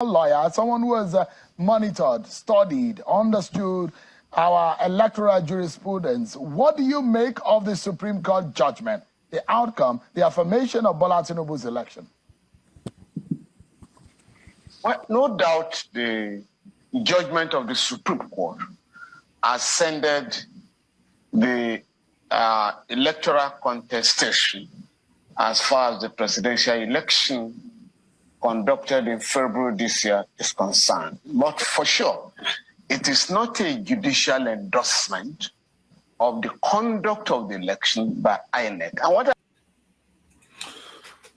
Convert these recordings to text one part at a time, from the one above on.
lawyer, someone who has monitored, studied, understood our electoral jurisprudence. What do you make of the Supreme Court judgment, the outcome, the affirmation of BOLA Tinubu's election? Well, no doubt the judgment of the Supreme Court ascended the electoral contestation as far as the presidential election conducted in February this year is concerned. But for sure, it is not a judicial endorsement of the conduct of the election by INEC. And what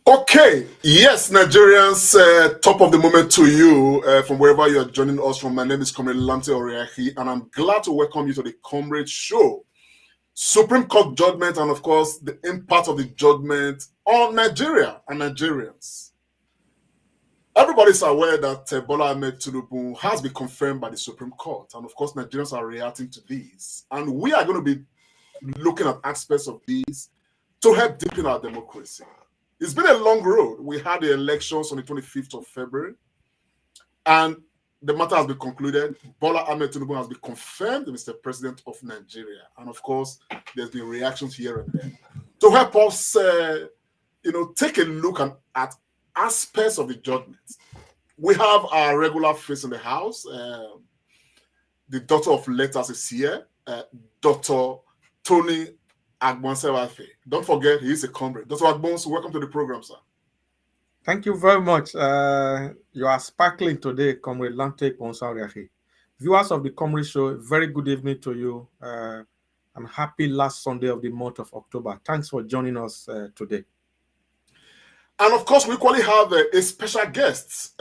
Okay, yes, Nigerians, top of the moment to you from wherever you are joining us from. My name is Comrade Lamte Oriahi, and I'm glad to welcome you to the Comrade Show. Supreme Court judgment, and of course, the impact of the judgment on Nigeria and Nigerians. Everybody's aware that Bola Ahmed Tinubu has been confirmed by the Supreme Court, and of course, Nigerians are reacting to this. And we are going to be looking at aspects of this to help deepen our democracy. It's been a long road. We had the elections on the 25th of February, and the matter has been concluded. Bola Ahmed Tinubu has been confirmed as Mr. President of Nigeria. And of course, there's been reactions here and there. To help us, take a look at aspects of the judgment, we have our regular face in the house. The Doctor of Letters is here, Dr. Tony Agbonsewafe. Don't forget, he is a comrade. Dr. Agbons, welcome to the program, sir. Thank you very much. You are sparkling today, Comrade Lamte Oriahi. Viewers of the Comrade Show, very good evening to you. I'm happy last Sunday of the month of October. Thanks for joining us today. And of course, we equally have a special guest,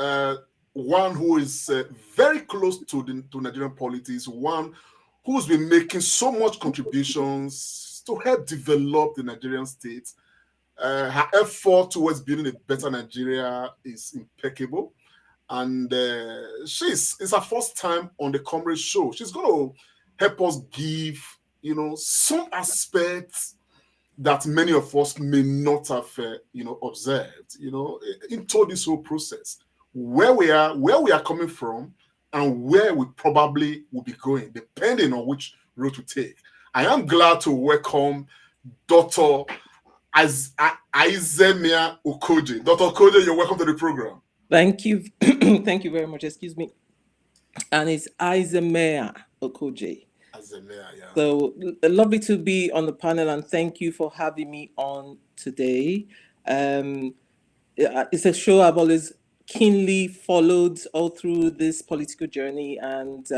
one who is very close to Nigerian politics, one who's been making so much contributions to help develop the Nigerian state. Her effort towards building a better Nigeria is impeccable. And it's her first time on the Comrade Show. She's going to help us give, some aspects that many of us may not have, observed, into this whole process. Where we are coming from, and where we probably will be going, depending on which route we take. I am glad to welcome Dr. Izemia Okoje. Dr. Okoje, you're welcome to the program. Thank you. Thank you very much. Excuse me. And it's Izemia Okoje. Izemia, yeah. So lovely to be on the panel, and thank you for having me on today. It's a show I've always keenly followed all through this political journey, and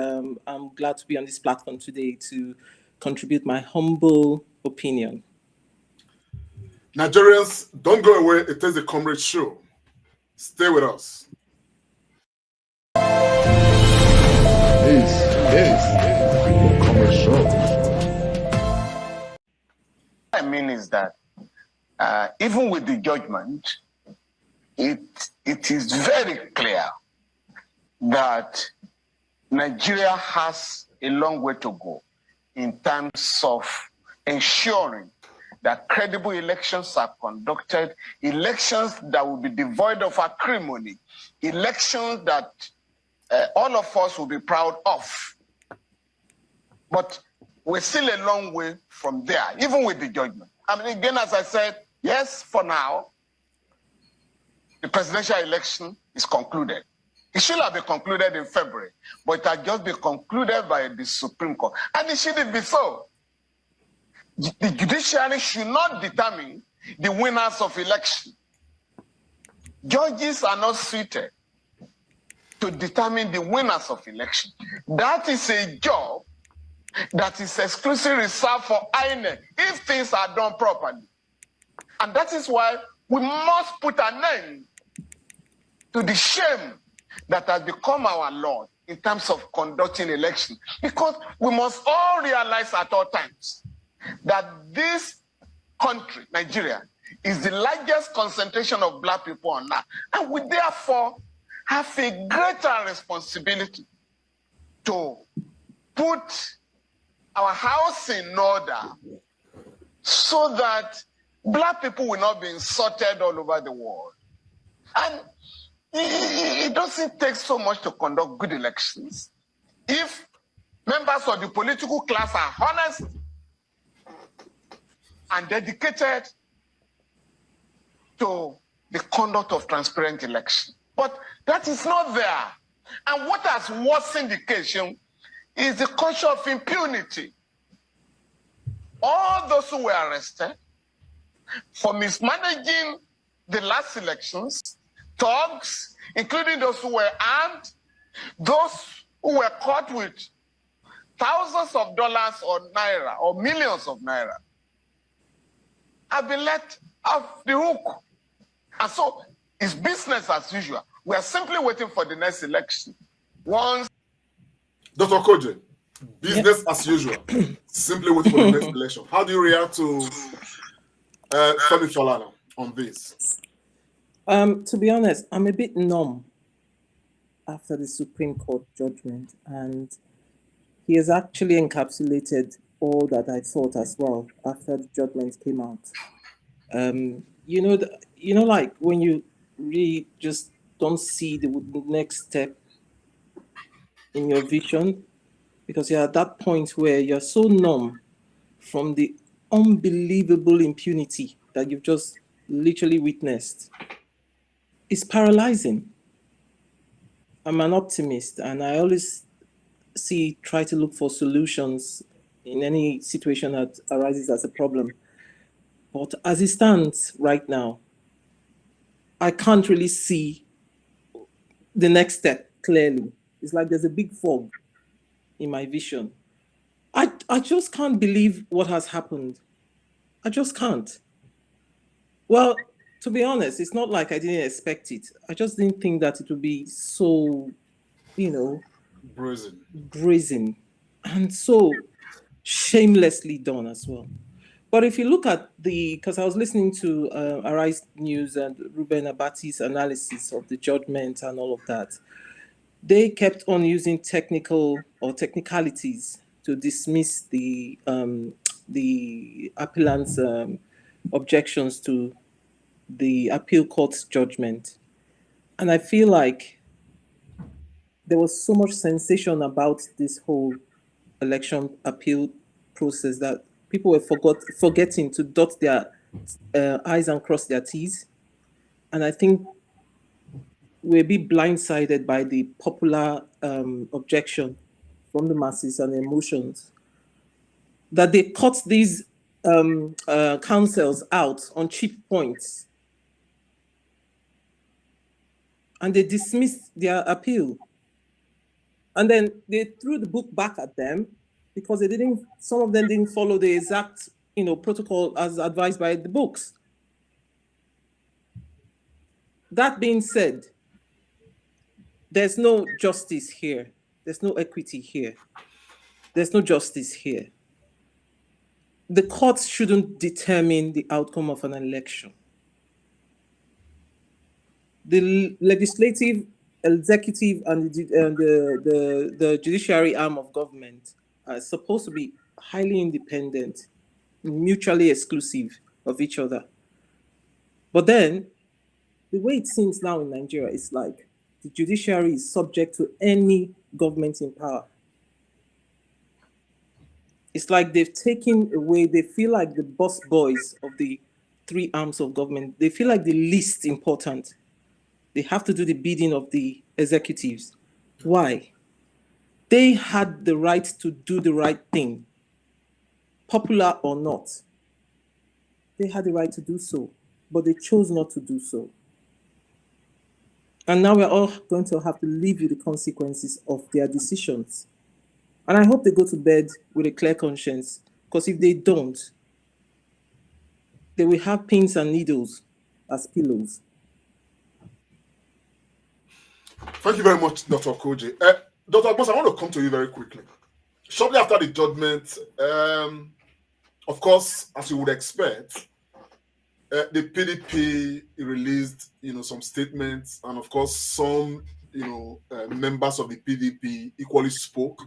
I'm glad to be on this platform today to contribute my humble opinion. Nigerians, don't go away. It is the Comrade Show. Stay with us. This the Comrade Show. What I mean is that even with the judgment, it is very clear that Nigeria has a long way to go in terms of ensuring that credible elections are conducted, elections that will be devoid of acrimony, elections that all of us will be proud of. But we're still a long way from there, even with the judgment. I mean, again, as I said, yes, for now, the presidential election is concluded. It should have been concluded in February, but it had just been concluded by the Supreme Court. And it shouldn't be so. The judiciary should not determine the winners of election. Judges are not suited to determine the winners of election. That is a job that is exclusively reserved for INEC if things are done properly. And that is why we must put an end to the shame that has become our Lord in terms of conducting elections. Because we must all realize at all times that this country, Nigeria, is the largest concentration of Black people on earth. And we therefore have a greater responsibility to put our house in order so that Black people will not be insulted all over the world. And it doesn't take so much to conduct good elections if members of the political class are honest and dedicated to the conduct of transparent election. But that is not there. And what has worsened the occasion is the culture of impunity. All those who were arrested for mismanaging the last elections, thugs, including those who were armed, those who were caught with thousands of dollars or naira or millions of naira, have been let off the hook. And so it's business as usual. We are simply waiting for the next election. Once Dr. Koje, business as usual, simply waiting for the next election. How do you react to Femi Falana on this? To be honest, I'm a bit numb after the Supreme Court judgment, and he has actually encapsulated all that I thought as well after the judgment came out. Like when you really just don't see the next step in your vision, because you're at that point where you're so numb from the unbelievable impunity that you've just literally witnessed. It's paralyzing. I'm an optimist, and I always try to look for solutions in any situation that arises as a problem. But as it stands right now, I can't really see the next step clearly. It's like there's a big fog in my vision. I just can't believe what has happened. I just can't. Well, to be honest, it's not like I didn't expect it. I just didn't think that it would be so, brazen and so shamelessly done as well. But if you look at because I was listening to Arise News and Ruben Abati's analysis of the judgment and all of that, they kept on using technicalities to dismiss the appellant's objections to the appeal court's judgment. And I feel like there was so much sensation about this whole election appeal process that people were forgetting to dot their I's and cross their T's. And I think we're a bit blindsided by the popular objection from the masses and emotions that they cut these counsels out on cheap points. And they dismissed their appeal. And then they threw the book back at them because some of them didn't follow the exact, protocol as advised by the books. That being said, there's no justice here. There's no equity here. There's no justice here. The courts shouldn't determine the outcome of an election. The legislative, executive, and the judiciary arm of government are supposed to be highly independent, mutually exclusive of each other. But then, the way it seems now in Nigeria is like the judiciary is subject to any government in power. It's like they've taken away, they feel like the boss boys of the three arms of government. They feel like the least important. They have to do the bidding of the executives. Why? They had the right to do the right thing, popular or not. They had the right to do so, but they chose not to do so. And now we're all going to have to live with the consequences of their decisions. And I hope they go to bed with a clear conscience, because if they don't, they will have pins and needles as pillows. Thank you very much, Dr. Koje. Dr. Agbonsa, I want to come to you very quickly. Shortly after the judgment, of course, as you would expect, the PDP released, some statements, and of course, some, members of the PDP equally spoke,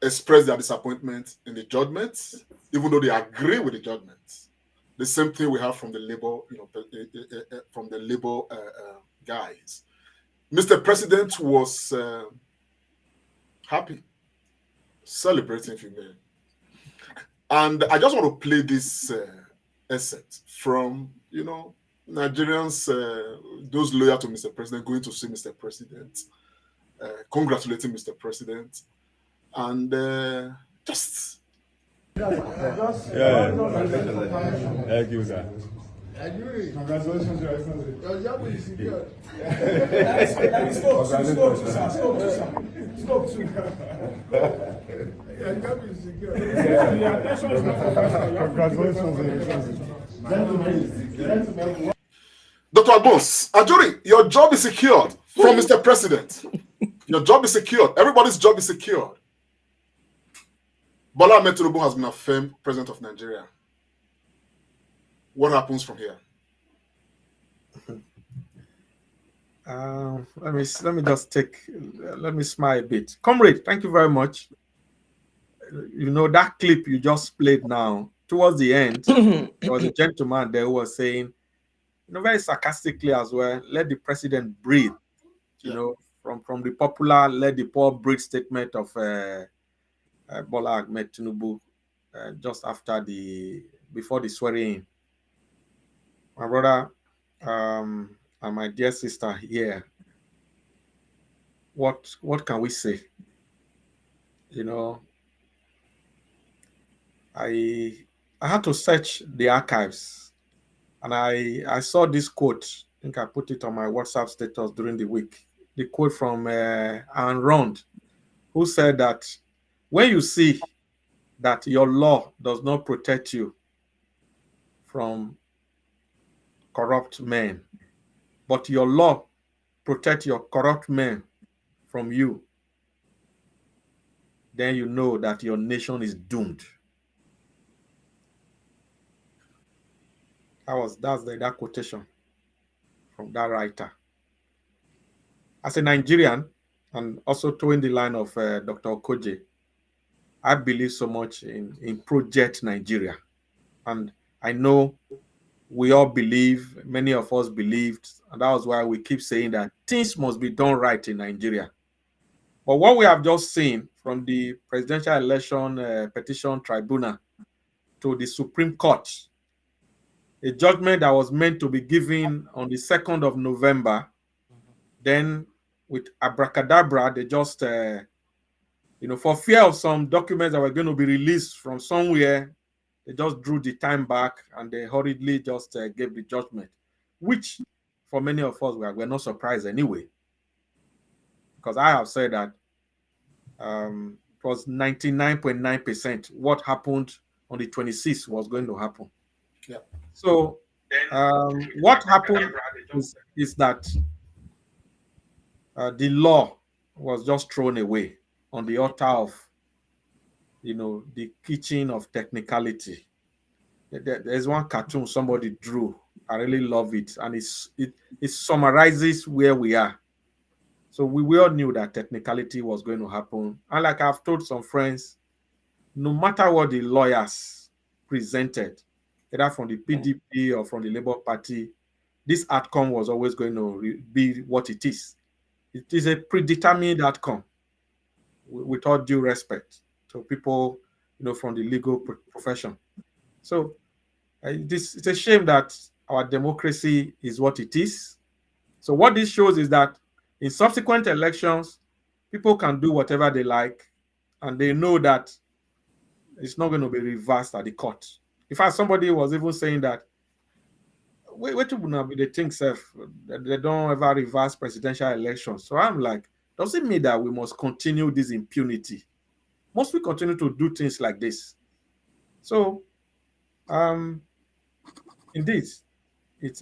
expressed their disappointment in the judgment, even though they agree with the judgment. The same thing we have from the labor, from the labor guys. Mr. President was happy, celebrating, if you may. And I just want to play this excerpt from, Nigerians, those loyal to Mr. President, going to see Mr. President, congratulating Mr. President, and just. Thank you, sir. Congratulations, Your Excellency. Your job is secured. Stop. Your job is secured. Congratulations, Your Excellency. Dr. Agbons, Ajuri, your job is secured from Mr. President. Your job is secured. Everybody's job is secured. BOLA Tinubu has been affirmed president of Nigeria. What happens from here? Let me smile a bit. Comrade, thank you very much. That clip you just played now, towards the end, there was a gentleman there who was saying, very sarcastically as well, let the president breathe. From the popular let the poor breathe statement of Bola Tinubu just before the swearing in. My brother and my dear sister here, what can we say? I had to search the archives, and I saw this quote. I think I put it on my WhatsApp status during the week. The quote from Anne Rond, who said that when you see that your law does not protect you from corrupt men, but your law protects your corrupt men from you, then you know that your nation is doomed. That's that quotation from that writer. As a Nigerian, and also towing the line of Dr. Okoje, I believe so much in Project Nigeria. And I know we all believe, many of us believed, and that was why we keep saying that things must be done right in Nigeria. But what we have just seen from the Presidential Election Petition Tribunal to the Supreme Court, a judgment that was meant to be given on the 2nd of November, then with abracadabra, they just, for fear of some documents that were going to be released from somewhere, they just drew the time back and they hurriedly just gave the judgment, which for many of us, we're not surprised anyway. Because I have said that it was 99.9% what happened on the 26th was going to happen. Yeah. So what happened is that the law was just thrown away on the altar of, the kitchen of technicality. There's one cartoon somebody drew. I really love it. And it summarizes where we are. So we all knew that technicality was going to happen. And like I've told some friends, no matter what the lawyers presented, either from the PDP or from the Labour Party, this outcome was always going to be what it is. It is a predetermined outcome, with all due respect to people, from the legal profession. So it's a shame that our democracy is what it is. So what this shows is that in subsequent elections, people can do whatever they like, and they know that it's not going to be reversed at the court. In fact, somebody was even saying that wait till now they think that they don't ever reverse presidential elections. So I'm like, does it mean that we must continue this impunity? Must we continue to do things like this? So, indeed, it's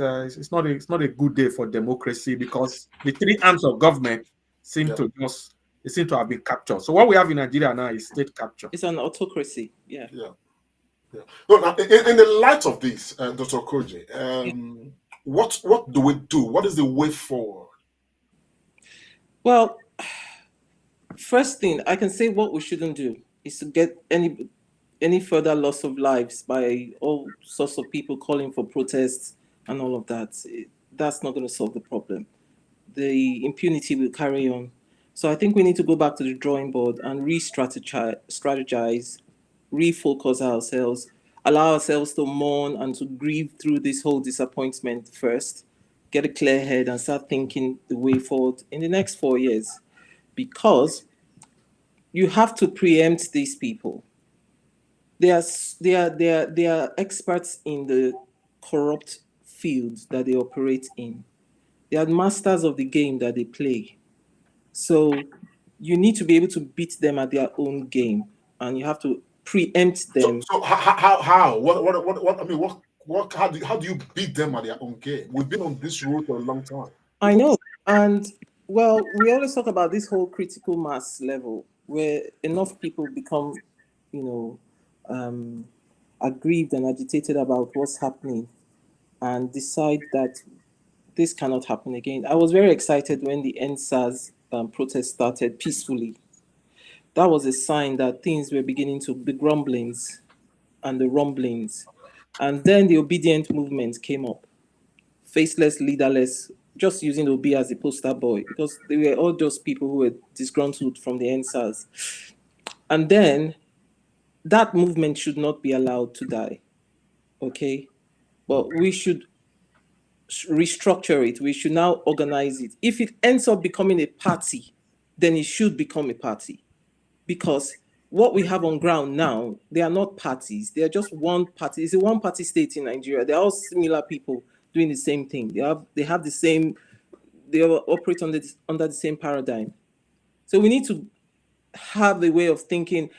not a good day for democracy, because the three arms of government seem to have been captured. So what we have in Nigeria now is state capture. It's an autocracy. Yeah. Well, in the light of this, Dr. Okoje, what do we do? What is the way forward? Well, first thing I can say, what we shouldn't do is to get any further loss of lives by all sorts of people calling for protests and all of that, that's not going to solve the problem. The impunity will carry on. So I think we need to go back to the drawing board and strategize, refocus ourselves, allow ourselves to mourn and to grieve through this whole disappointment first, get a clear head and start thinking the way forward in the next 4 years. Because you have to preempt these people. They are experts in the corrupt fields that they operate in. They are masters of the game that they play. So you need to be able to beat them at their own game, and you have to preempt them. So how? What? I mean, what? How do you beat them at their own game? We've been on this road for a long time. I know. And well, we always talk about this whole critical mass level where enough people become, you know, aggrieved and agitated about what's happening and decide that this cannot happen again. I was very excited when the NSAS protest started peacefully. That was a sign that things were beginning to, the grumblings and the rumblings. And then the obedient movement came up. Faceless, leaderless, just using Obi as a poster boy, because they were all those people who were disgruntled from the NSAS. And then that movement should not be allowed to die. Okay? But we should restructure it. We should now organize it. If it ends up becoming a party, then it should become a party. Because what we have on ground now, they are not parties. They are just one party. It's a one-party state in Nigeria. They're all similar people doing the same thing. They have the same, they operate under the same paradigm. So we need to have the way of thinking,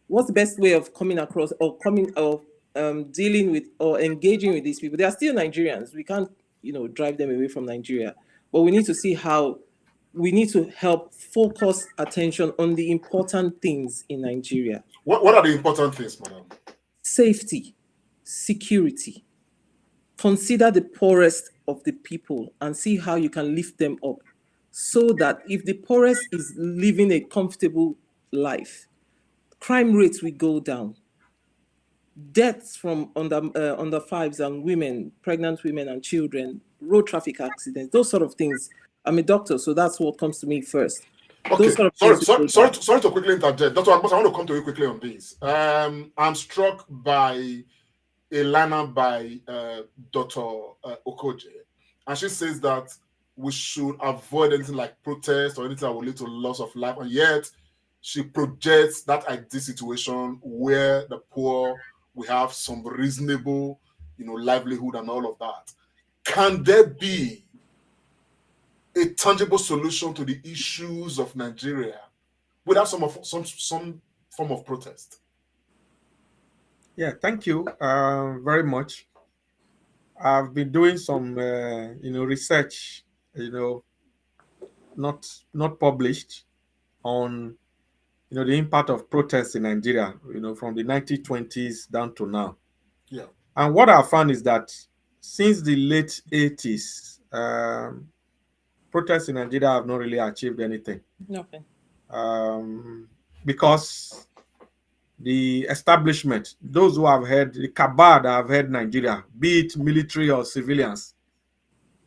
what's the best way of coming across or dealing with or engaging with these people? They are still Nigerians. We can't, drive them away from Nigeria. But we need to see how we need to help focus attention on the important things in Nigeria. What are the important things, madam? Safety, security. Consider the poorest of the people and see how you can lift them up so that if the poorest is living a comfortable life, crime rates will go down. Deaths from under fives and women, pregnant women and children, road traffic accidents, those sort of things. I'm a doctor, so that's what comes to me first. Okay, sorry to quickly interject. Dr. Abbas, I want to come to you quickly on this. I'm struck by a liner by Dr. Okoje, and she says that we should avoid anything like protest or anything that will lead to loss of life, and yet she projects that ideal situation where the poor will have some reasonable, livelihood and all of that. Can there be a tangible solution to the issues of Nigeria without some form of protest? Yeah, thank you very much. I've been doing some, research, not published on, the impact of protests in Nigeria, from the 1920s down to now. Yeah. And what I found is that since the late 80s, protests in Nigeria have not really achieved anything. Nothing. Because the establishment, those who have had, the cabal that have had Nigeria, be it military or civilians,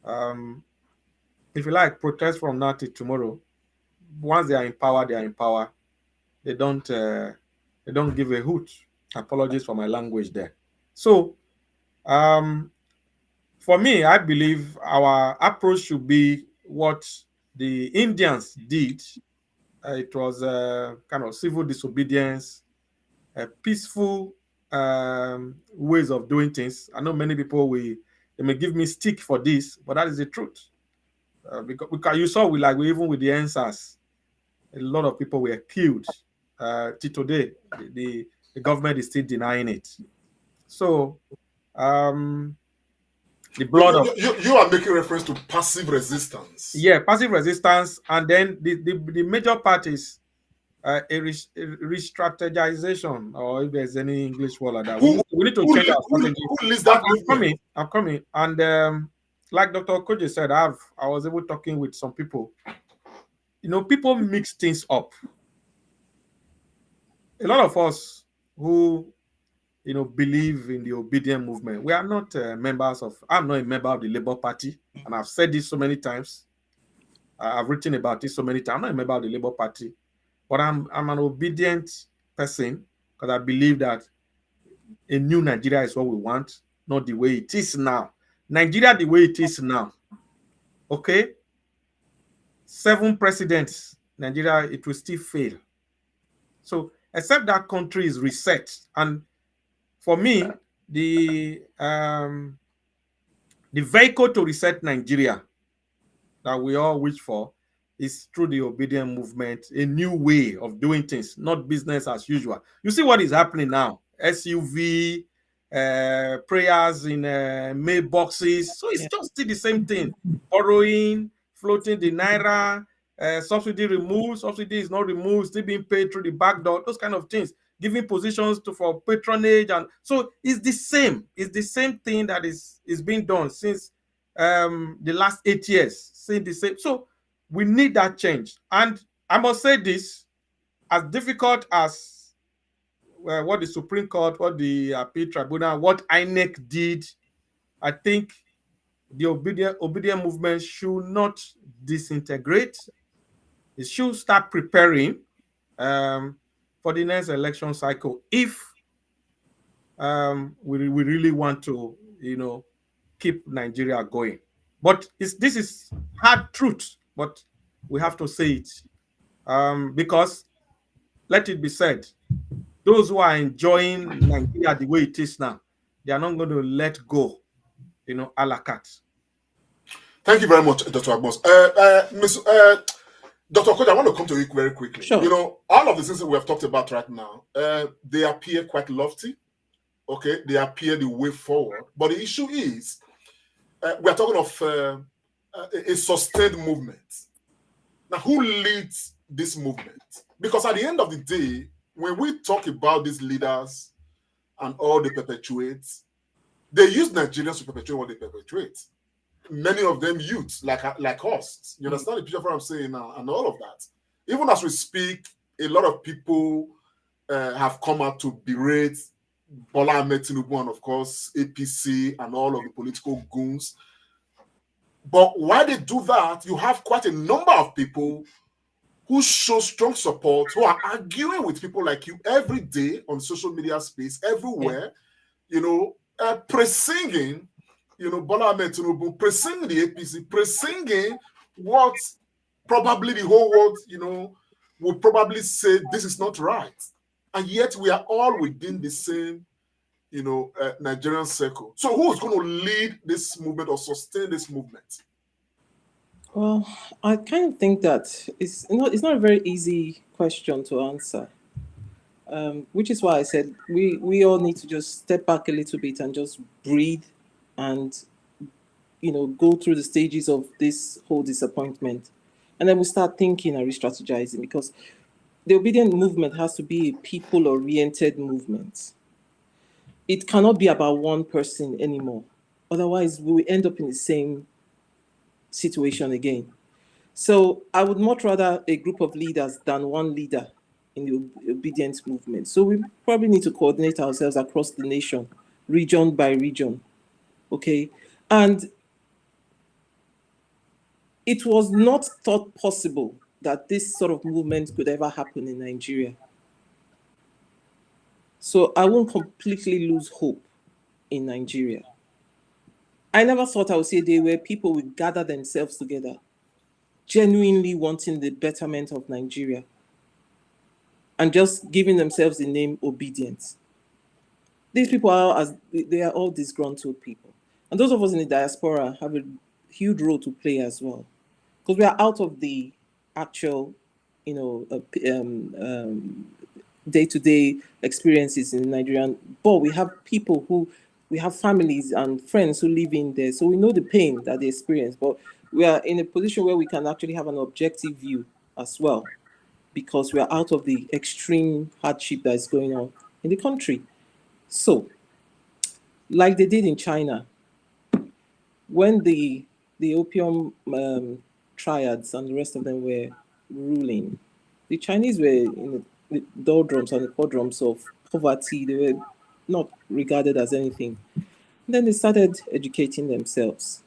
if you like, protest from now till tomorrow. Once they are in power, they are in power. They don't give a hoot. Apologies for my language there. So, for me, I believe our approach should be what the Indians did. It was kind of civil disobedience, peaceful ways of doing things. I know many people they may give me stick for this, but that is the truth. Because you saw even with the NSAS, a lot of people were killed. Till today, the government is still denying it. So, the blood of you are making reference to passive resistance. Yeah, passive resistance, and then the major part is a re-strategization, or if there's any English word like that. We need to change our strategy. Who leads that? I'm coming. And like Dr. Okoje said, I was able talking with some people. People mix things up. A lot of us who believe in the obedient movement. We are not members of. I'm not a member of the Labour Party, and I've said this so many times. I've written about this so many times. I'm not a member of the Labour Party, but I'm an obedient person because I believe that a new Nigeria is what we want, not the way it is now. Nigeria, the way it is now. Okay, 7 presidents, Nigeria, it will still fail. So, except that country is reset, and for me, the vehicle to reset Nigeria that we all wish for is through the obedient movement, a new way of doing things, not business as usual. You see what is happening now? SUV, prayers in mailboxes. So it's just still the same thing. Borrowing, floating the naira, subsidy removed, subsidy is not removed, still being paid through the back door, those kind of things. Giving positions for patronage. And so it's the same. It's the same thing that is being done since the last 8 years. Saying the same. So we need that change. And I must say this, as difficult as what the Supreme Court, what the appeal tribunal, what INEC did, I think the obedient movement should not disintegrate. It should start preparing for the next election cycle if we really want to, keep Nigeria going. But this is hard truth, but we have to say it because, let it be said, those who are enjoying Nigeria the way it is now, they are not going to let go, a la carte. Thank you very much, Dr. Agbons. Dr. Kojo, I want to come to you very quickly. Sure. All of the things that we have talked about right now, they appear quite lofty. Okay, they appear the way forward. But the issue is, we are talking of a sustained movement. Now, who leads this movement? Because at the end of the day, when we talk about these leaders and all they perpetuate, they use Nigerians to perpetuate what they perpetuate. Many of them youths, like us. You understand the picture of what I'm saying now, and all of that. Even as we speak, a lot of people have come out to berate BOLA Ahmed Tinubu and, of course, APC and all of the political goons. But while they do that, you have quite a number of people who show strong support, who are arguing with people like you every day on social media space, everywhere, pre-singing, BOLA Ahmed Tinubu, pre-singing the APC, pre-singing what probably the whole world, will probably say this is not right. And yet we are all within the same, Nigerian circle. So who's going to lead this movement or sustain this movement? Well, I kind of think that it's not a very easy question to answer, which is why I said we all need to just step back a little bit and just breathe and, go through the stages of this whole disappointment. And then we start thinking and re-strategizing, because the obedient movement has to be a people-oriented movement. It cannot be about one person anymore. Otherwise, we will end up in the same situation again. So I would much rather a group of leaders than one leader in the obedience movement. So we probably need to coordinate ourselves across the nation, region by region. Okay. And it was not thought possible that this sort of movement could ever happen in Nigeria. So I won't completely lose hope in Nigeria. I never thought I would see a day where people would gather themselves together, genuinely wanting the betterment of Nigeria, and just giving themselves the name obedience. These people they are all disgruntled people. And those of us in the diaspora have a huge role to play as well, because we are out of the actual, day-to-day experiences in Nigeria. But we have we have families and friends who live in there. So we know the pain that they experience, but we are in a position where we can actually have an objective view as well, because we are out of the extreme hardship that is going on in the country. So, like they did in China, when the opium triads and the rest of them were ruling, the Chinese were in the doldrums and the quadrums of poverty. They were not regarded as anything. Then they started educating themselves.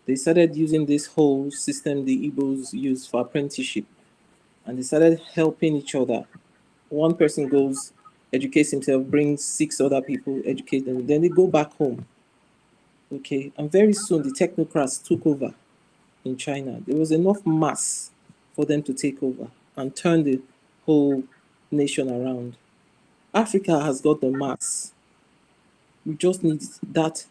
They started using this whole system the Igbos use for apprenticeship, and they started helping each other. One person goes, educates himself, brings 6 other people, educate them, then they go back home. Okay, and very soon the technocrats took over in China. There was enough mass for them to take over and turn the whole nation around. Africa has got the mass. We just need that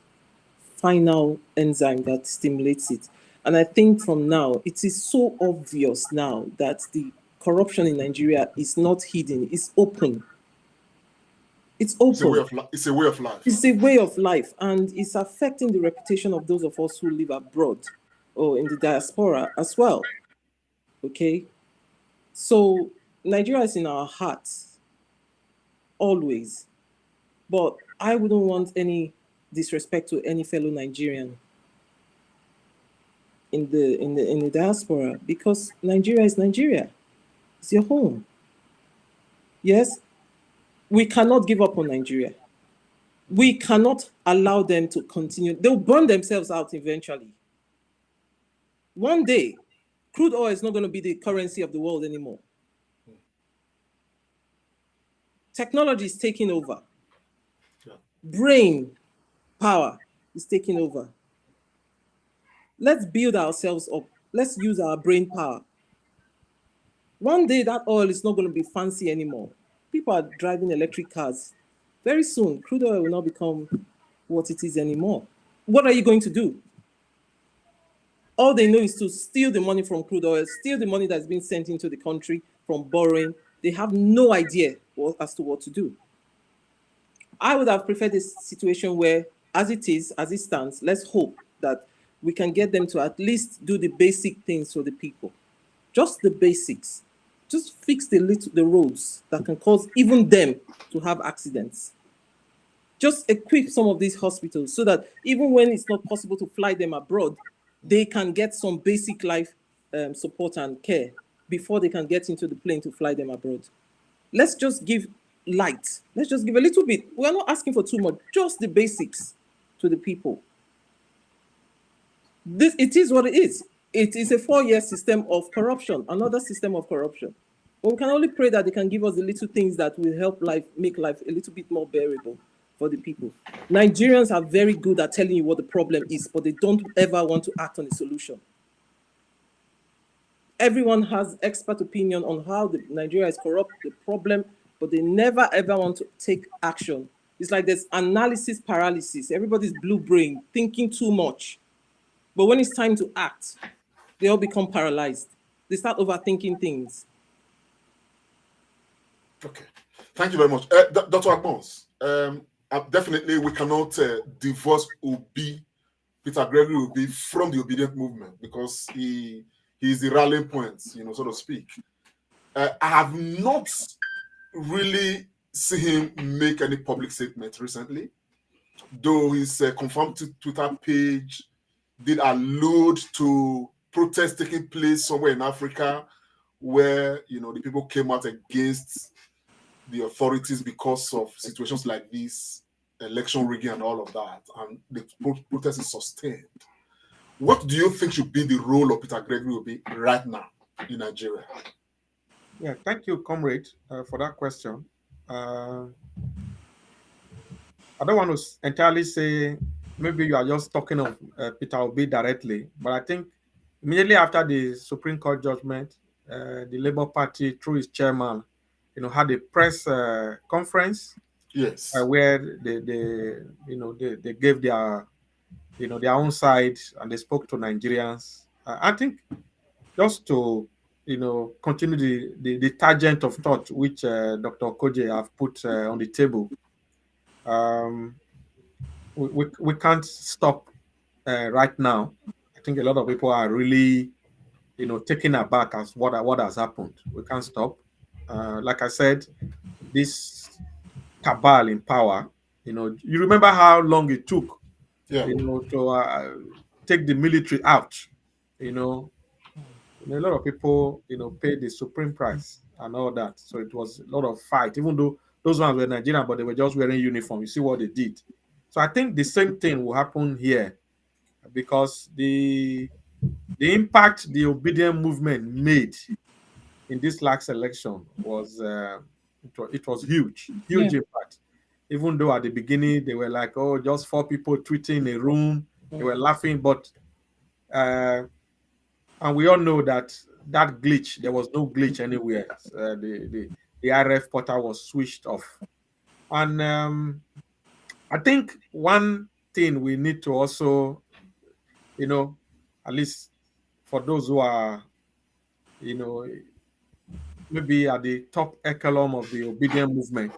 final enzyme that stimulates it. And I think from now, it is so obvious now that the corruption in Nigeria is not hidden, it's open. It's open. It's a way of life. It's a way of life, and it's affecting the reputation of those of us who live abroad or in the diaspora as well. Okay? So Nigeria is in our hearts, always. But I wouldn't want any disrespect to any fellow Nigerian in the diaspora, because Nigeria is Nigeria. It's your home. Yes, we cannot give up on Nigeria. We cannot allow them to continue. They'll burn themselves out eventually. One day, crude oil is not going to be the currency of the world anymore. Technology is taking over. Yeah. Brain power is taking over. Let's build ourselves up. Let's use our brain power. One day, that oil is not going to be fancy anymore. People are driving electric cars. Very soon, crude oil will not become what it is anymore. What are you going to do? All they know is to steal the money from crude oil, steal the money that's been sent into the country from borrowing. They have no idea as to what to do. I would have preferred a situation where, as it is, as it stands, let's hope that we can get them to at least do the basic things for the people. Just the basics. Just fix the roads that can cause even them to have accidents. Just equip some of these hospitals so that even when it's not possible to fly them abroad, they can get some basic life support and care before they can get into the plane to fly them abroad. Let's just give light. Let's just give a little bit. We're not asking for too much, just the basics to the people. It is what it is. It is a 4-year system of corruption, another system of corruption. But we can only pray that they can give us the little things that will help make life a little bit more bearable for the people. Nigerians are very good at telling you what the problem is, but they don't ever want to act on the solution. Everyone has expert opinion on how Nigeria is corrupt, the problem, but they never ever want to take action. It's like there's analysis paralysis. Everybody's blue-brained, thinking too much. But when it's time to act, they all become paralyzed. They start overthinking things. Okay. Thank you very much. Dr. Agbons, definitely we cannot divorce Obi, Peter Gregory Obi, from the obedient movement, because he is the rallying point, so to speak. I have not really seen him make any public statement recently, though his confirmed Twitter page did allude to protests taking place somewhere in Africa where, the people came out against the authorities because of situations like this, election rigging and all of that, and the protest is sustained. What do you think should be the role of Peter Gregory Obi right now in Nigeria? Yeah, thank you, comrade, for that question. I don't want to entirely say maybe you are just talking of Peter Obi directly, but I think immediately after the Supreme Court judgment, the Labour Party, through its chairman, had a press conference. Yes. Where they gave their their own side, and they spoke to Nigerians. I think just to continue the tangent of thought which Dr. Okoje have put on the table. We can't stop right now. I think a lot of people are really taken aback as what has happened. We can't stop. Like I said, this cabal in power. You remember how long it took, to take the military out. A lot of people, paid the supreme price and all that. So it was a lot of fight, even though Those ones were Nigerian, but they were just wearing uniform. You see what they did. So I think the same thing will happen here, because the impact the obedient movement made in this last election was it was huge impact. Even though at the beginning they were like, oh, just 4 people tweeting in a room, they were laughing, but and we all know that glitch, there was no glitch anywhere. The RF portal was switched off. And I think one thing we need to also, at least for those who are, maybe at the top echelon of the obedient movement,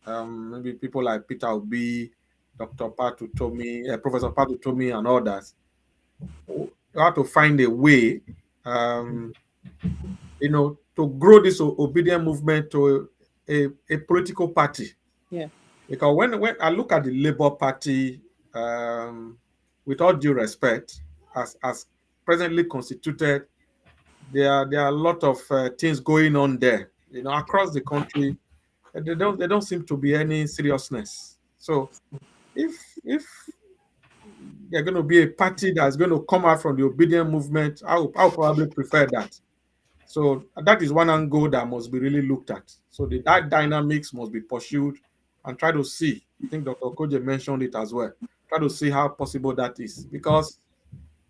maybe people like Peter Obi, Dr. Patu Tomi, Professor Patu Tomi, and others, you have to find a way, to grow this obedient movement to a political party. Yeah. Because when I look at the Labour Party, with all due respect, as presently constituted, there are a lot of things going on there, across the country. They don't seem to be any seriousness. So if they're going to be a party that's going to come out from the obedient movement, I'll probably prefer that. So that is one angle that must be really looked at. So that dynamics must be pursued and try to see. I think Dr. Koje mentioned it as well. Try to see how possible that is, because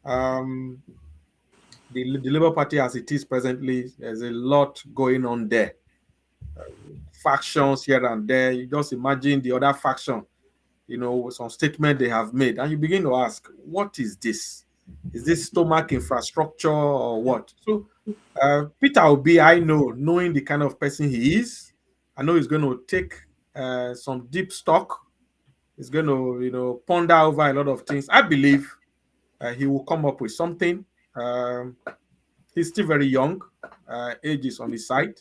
the Labour Party as it is presently, there's a lot going on there. Factions here and there. You just imagine the other faction, some statement they have made, and you begin to ask, what is this? Is this stomach infrastructure or what? So Peter Obi, I know, knowing the kind of person he is, I know he's going to take some deep stock. He's going to, ponder over a lot of things. I believe he will come up with something. He's still very young. Age is on his side.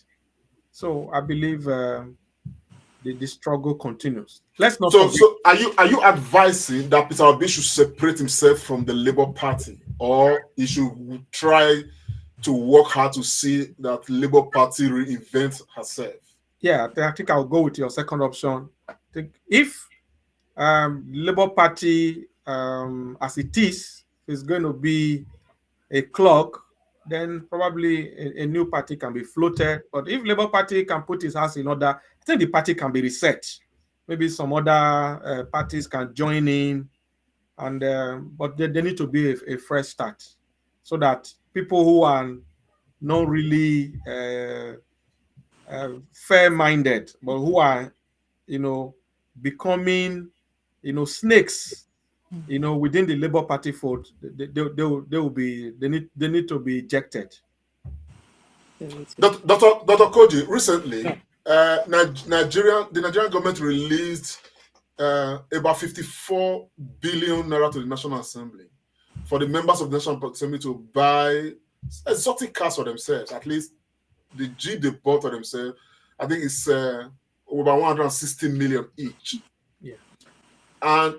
So I believe the struggle continues. Let's not forget. So are you advising that Peter Obi should separate himself from the Labour Party, or he should try to work hard to see that Labour Party reinvents herself? Yeah, I think I'll go with your second option. I think if Labour Party, as it is going to be a clog, then probably a new party can be floated. But if Labour Party can put its house in order, I think the party can be reset. Maybe some other parties can join in, and but they need to be a fresh start, so that people who are not really fair-minded, but who are, becoming, snakes, within the Labour Party fold, they need to be ejected. Dr. Koji, recently, the Nigerian government released about 54 billion naira to the National Assembly for the members of the National Assembly to buy exotic cars for themselves. At least the Jeep they bought for themselves, I think it's about 160 million each. Yeah. And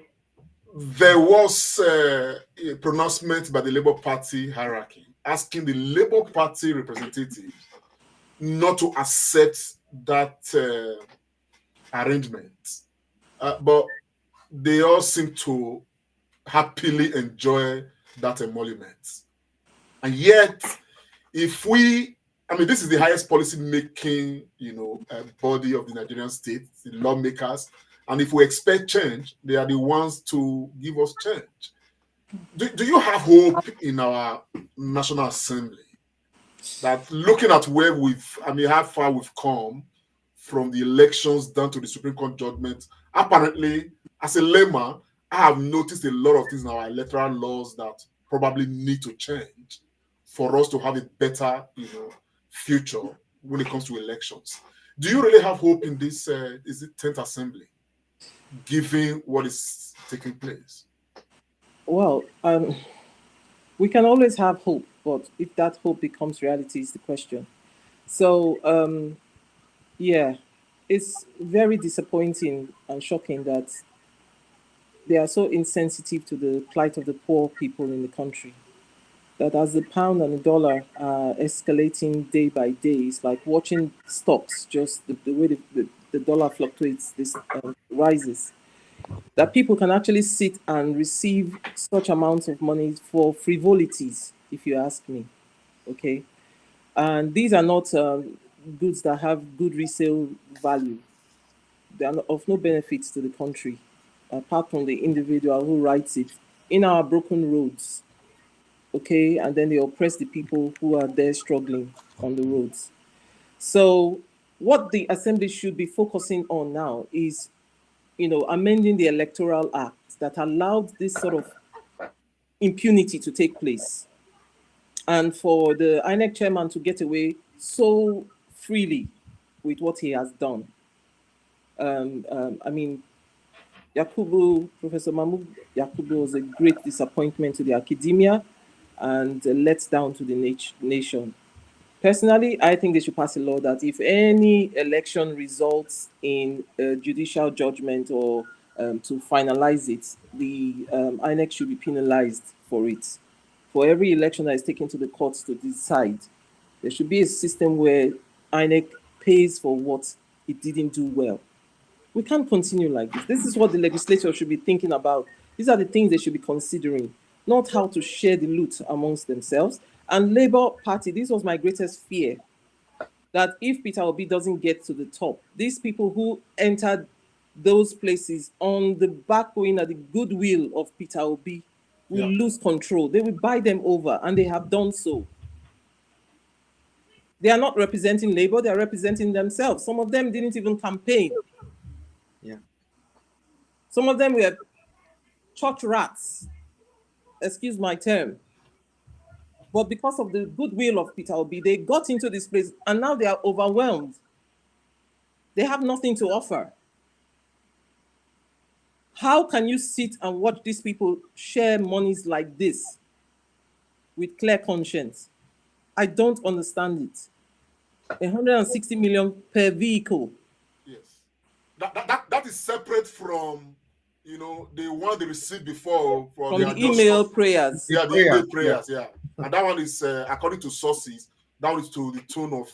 there was a pronouncement by the Labour Party hierarchy asking the Labour Party representatives not to accept that arrangement. But they all seem to happily enjoy that emolument. And yet, this is the highest policy-making, body of the Nigerian state, the lawmakers. And if we expect change, they are the ones to give us change. Do you have hope in our National Assembly that, looking at how far we've come from the elections down to the Supreme Court judgment, apparently, as a layman, I have noticed a lot of things in our electoral laws that probably need to change for us to have a better, future when it comes to elections. Do you really have hope in this, is it 10th Assembly, given what is taking place? Well, we can always have hope, but if that hope becomes reality is the question. So, yeah, it's very disappointing and shocking that they are so insensitive to the plight of the poor people in the country. That as the pound and the dollar are escalating day by day, it's like watching stocks, just the way the dollar fluctuates, this rises, that people can actually sit and receive such amounts of money for frivolities, if you ask me. Okay. And these are not goods that have good resale value. They are of no benefit to the country, apart from the individual who writes it in our broken roads. Okay. And then they oppress the people who are there struggling on the roads. So, what the assembly should be focusing on now is, amending the electoral act that allowed this sort of impunity to take place, and for the INEC chairman to get away so freely with what he has done. I mean, Professor Mahmoud Yakubu was a great disappointment to the academia and a letdown to the nation. Personally, I think they should pass a law that if any election results in a judicial judgment or to finalize it, the INEC should be penalized for it. For every election that is taken to the courts to decide, there should be a system where INEC pays for what it didn't do well. We can't continue like this. This is what the legislature should be thinking about. These are the things they should be considering, not how to share the loot amongst themselves. And Labour Party, this was my greatest fear, that if Peter Obi doesn't get to the top, these people who entered those places on the back going at the goodwill of Peter Obi will lose control. They will buy them over, and they have done so. They are not representing Labour, they are representing themselves. Some of them didn't even campaign. Yeah. Some of them were church rats, excuse my term. But because of the goodwill of Peter Obi, they got into this place and now they are overwhelmed. They have nothing to offer. How can you sit and watch these people share monies like this with clear conscience? I don't understand it. 160 million per vehicle. Yes. That is separate from, the one they received before from the email prayers. Yeah, the email prayers, yeah. And that one is, according to sources, that one is to the tune of,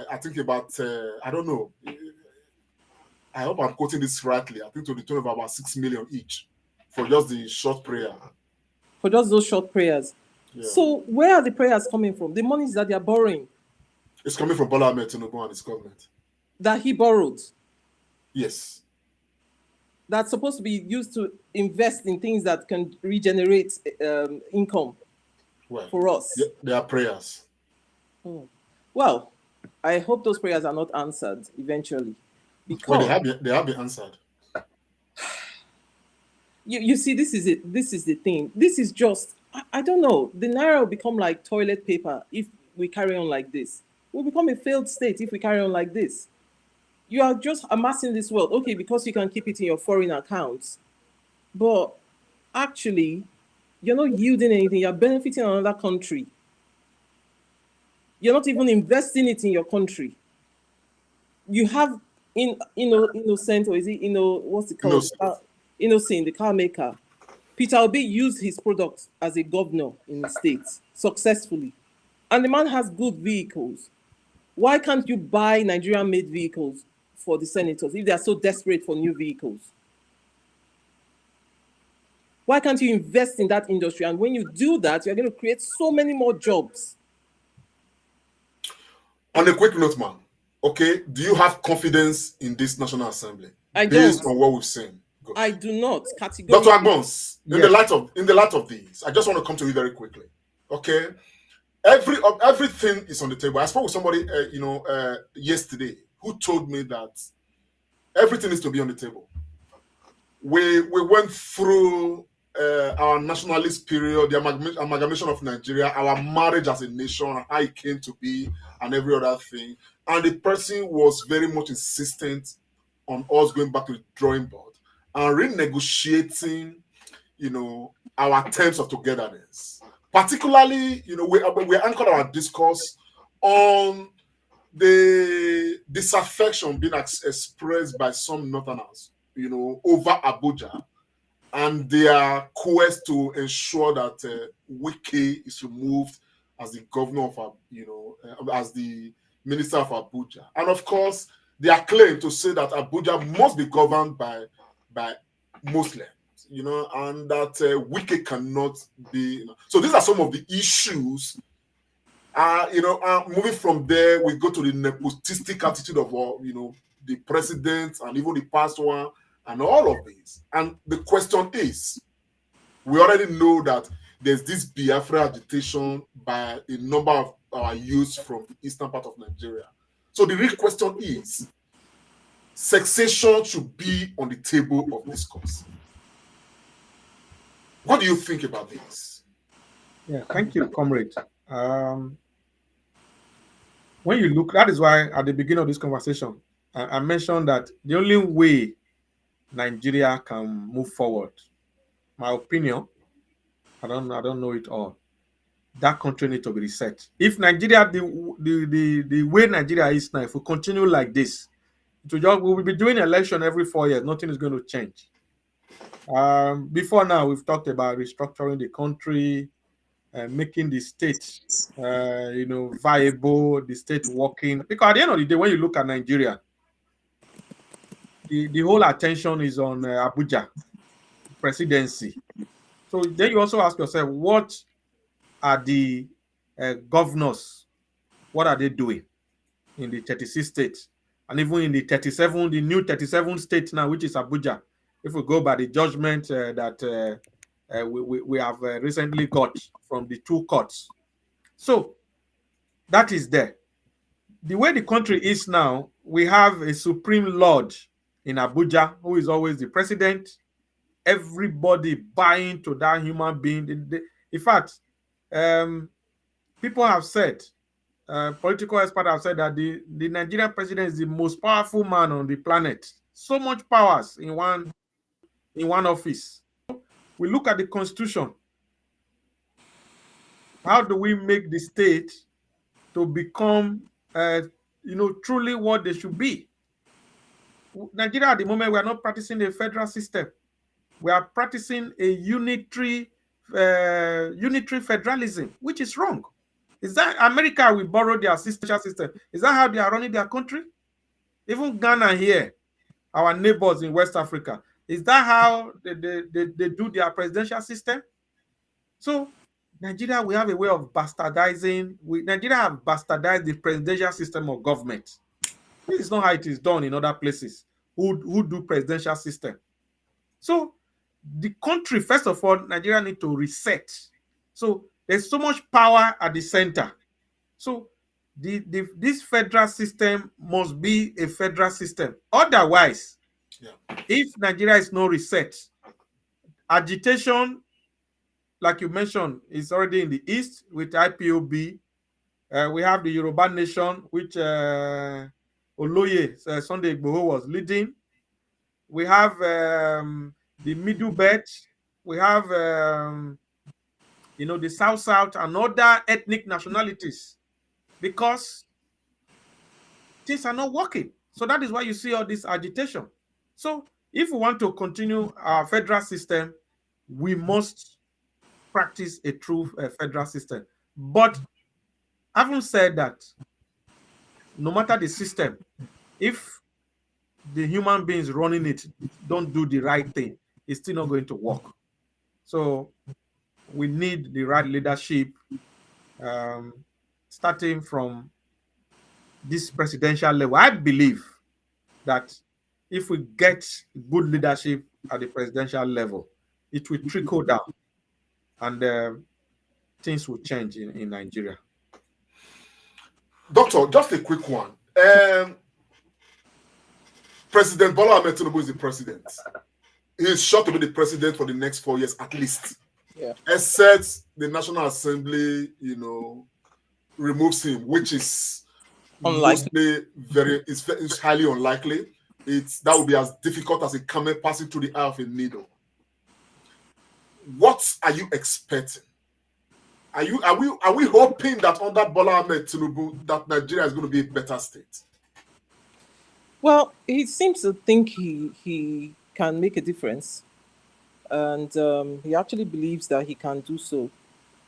I think about, I don't know. I hope I'm quoting this rightly. I think to the tune of about 6 million each for just the short prayer. For just those short prayers. Yeah. So where are the prayers coming from? The monies that they are borrowing. It's coming from BOLA Tinubu and his government. That he borrowed. Yes. That's supposed to be used to invest in things that can regenerate income for us. Yeah, they are prayers. Oh. Well, I hope those prayers are not answered eventually. Because they have been answered. You see, this is it. This is the thing. This is just, I don't know. The Naira will become like toilet paper if we carry on like this. We'll become a failed state if we carry on like this. You are just amassing this wealth, okay, because you can keep it in your foreign accounts. But actually, you're not yielding anything. You're benefiting another country. You're not even investing it in your country. You have Innocent, or is it what's it called? Innocent, the car maker. Peter Obi used his product as a governor in the States successfully. And the man has good vehicles. Why can't you buy Nigerian-made vehicles for the senators if they are so desperate for new vehicles? Why can't you invest in that industry? And when you do that, you're going to create so many more jobs. On a quick note, man, okay, do you have confidence in this National Assembly? I based don't. on what we've seen? Go. I do not. Categorically. Dr. Agbons, in the light of these, I just want to come to you very quickly. Okay, everything is on the table. I spoke with somebody, yesterday, who told me that everything is to be on the table. We went through our nationalist period, the amalgamation of Nigeria, our marriage as a nation, how it came to be, and every other thing. And the person was very much insistent on us going back to the drawing board and renegotiating, our terms of togetherness. Particularly, we anchored our discourse on the disaffection being expressed by some Northerners, over Abuja and their quest to ensure that Wike is removed as the governor of, as the minister of Abuja. And of course, their claim to say that Abuja must be governed by Muslims, you know, and that Wike cannot be. You know. So these are some of the issues. You know, moving from there, we go to the nepotistic attitude of, you know, the president and even the past one and all of these. And the question is, we already know that there's this Biafra agitation by a number of our youths from the eastern part of Nigeria. So the real question is, succession should be on the table of discourse. What do you think about this? Yeah, thank you, comrade. When you look, that is why at the beginning of this conversation, I mentioned that the only way Nigeria can move forward, my opinion, I don't know it all. That country needs to be reset. If Nigeria, the way Nigeria is now, if we continue like this, we will be doing election every 4 years. Nothing is going to change. Before now, we've talked about restructuring the country, making the state, you know, viable, the state working. Because at the end of the day, when you look at Nigeria, the whole attention is on Abuja presidency. So then you also ask yourself, what are the governors? What are they doing in the 36 states? And even in the 37, the new 37 states now, which is Abuja, if we go by the judgment that we have recently got from the 2 courts. So that is there. The way the country is now, we have a Supreme Lord in Abuja, who is always the president. Everybody buying to that human being. In fact, people have said, political experts have said that the Nigerian president is the most powerful man on the planet. So much powers in one office. We look at the constitution. How do we make the state to become, you know, truly what they should be? Nigeria at the moment, we are not practicing a federal system. We are practicing a unitary federalism, which is wrong. Is that America will borrow their system? Is that how they are running their country? Even Ghana here, our neighbors in West Africa, is that how they do their presidential system? So Nigeria, we have a way of bastardizing. Nigeria have bastardized the presidential system of government. This is not how it is done in other places who do presidential system. So the country, first of all, Nigeria need to reset. So there's so much power at the center. So this federal system must be a federal system. Otherwise, if Nigeria is not reset, agitation, like you mentioned, is already in the east with IPOB. We have the Yoruba Nation, which Oloye Sunday Igboho was leading. We have the Middle Belt. We have you know, the South and other ethnic nationalities, because things are not working. So that is why you see all this agitation. So if we want to continue our federal system, we must practice a true federal system. But having said that, no matter the system, if the human beings running it don't do the right thing, it's still not going to work. So we need the right leadership, starting from this presidential level. I believe that if we get good leadership at the presidential level, it will trickle down, and things will change in Nigeria. Doctor, just a quick one. President Bola Ahmed Tinubu is the president. He is sure to be the president for the next 4 years at least. Yeah. Except the National Assembly, you know, removes him, which is unlikely. It's highly unlikely. That would be as difficult as a camel passing through the eye of a needle. What are you expecting? Are we hoping that under Bola Ahmed Tinubu that Nigeria is going to be a better state? Well, he seems to think he can make a difference, and he actually believes that he can do so,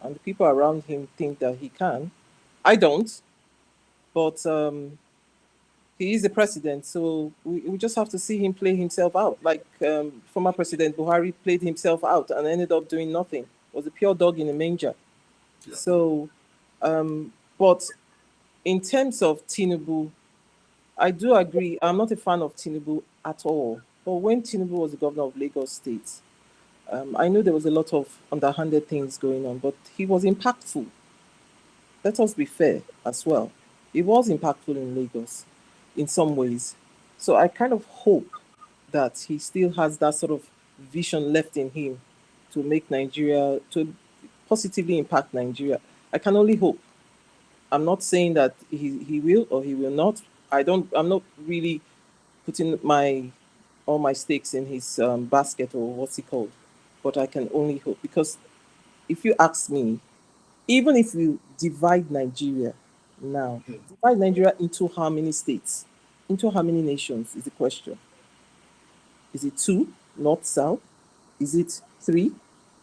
and the people around him think that he can. I don't, but He is the president, so we just have to see him play himself out. Like former President Buhari played himself out and ended up doing nothing. Was a pure dog in a manger. Yeah. So, but in terms of Tinubu, I do agree. I'm not a fan of Tinubu at all. But when Tinubu was the governor of Lagos State, I know there was a lot of underhanded things going on, but he was impactful. Let us be fair as well. He was impactful in Lagos in some ways. So I kind of hope that he still has that sort of vision left in him to make Nigeria, to positively impact Nigeria. I can only hope. I'm not saying that he will or he will not. I'm not really putting all my stakes in his basket, or what's it called. But I can only hope, because if you ask me, even if you divide Nigeria now, divide Nigeria into how many states? Into how many nations is the question? Is it 2, north, south? Is it 3,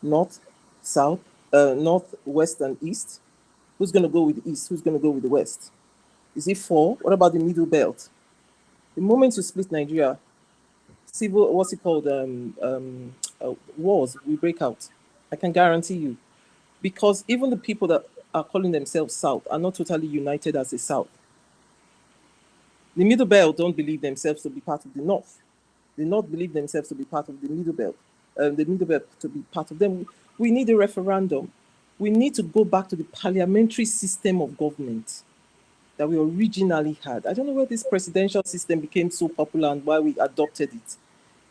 north, south, north, west, and east? Who's going to go with the east? Who's going to go with the west? Is it 4? What about the middle belt? The moment you split Nigeria, wars will break out. I can guarantee you. Because even the people that are calling themselves South are not totally united as a South. The Middle Belt don't believe themselves to be part of the North. The North believe themselves to be part of the Middle Belt. The Middle Belt to be part of them. We need a referendum. We need to go back to the parliamentary system of government that we originally had. I don't know where this presidential system became so popular and why we adopted it.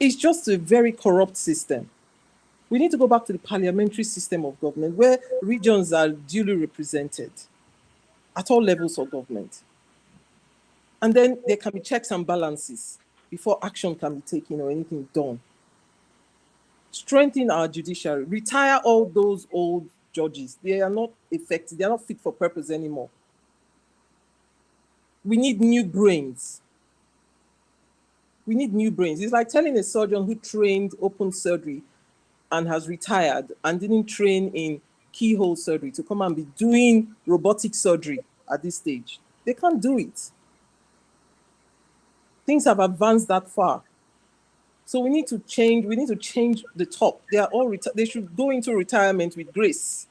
It's just a very corrupt system. We need to go back to the parliamentary system of government where regions are duly represented at all levels of government. And then there can be checks and balances before action can be taken or anything done. Strengthen our judiciary. Retire all those old judges. They are not effective. They are not fit for purpose anymore. We need new brains. We need new brains. It's like telling a surgeon who trained open surgery and has retired and didn't train in keyhole surgery to come and be doing robotic surgery at this stage. They can't do it. Things have advanced that far. So we need to change the top. They are all they should go into retirement with grace.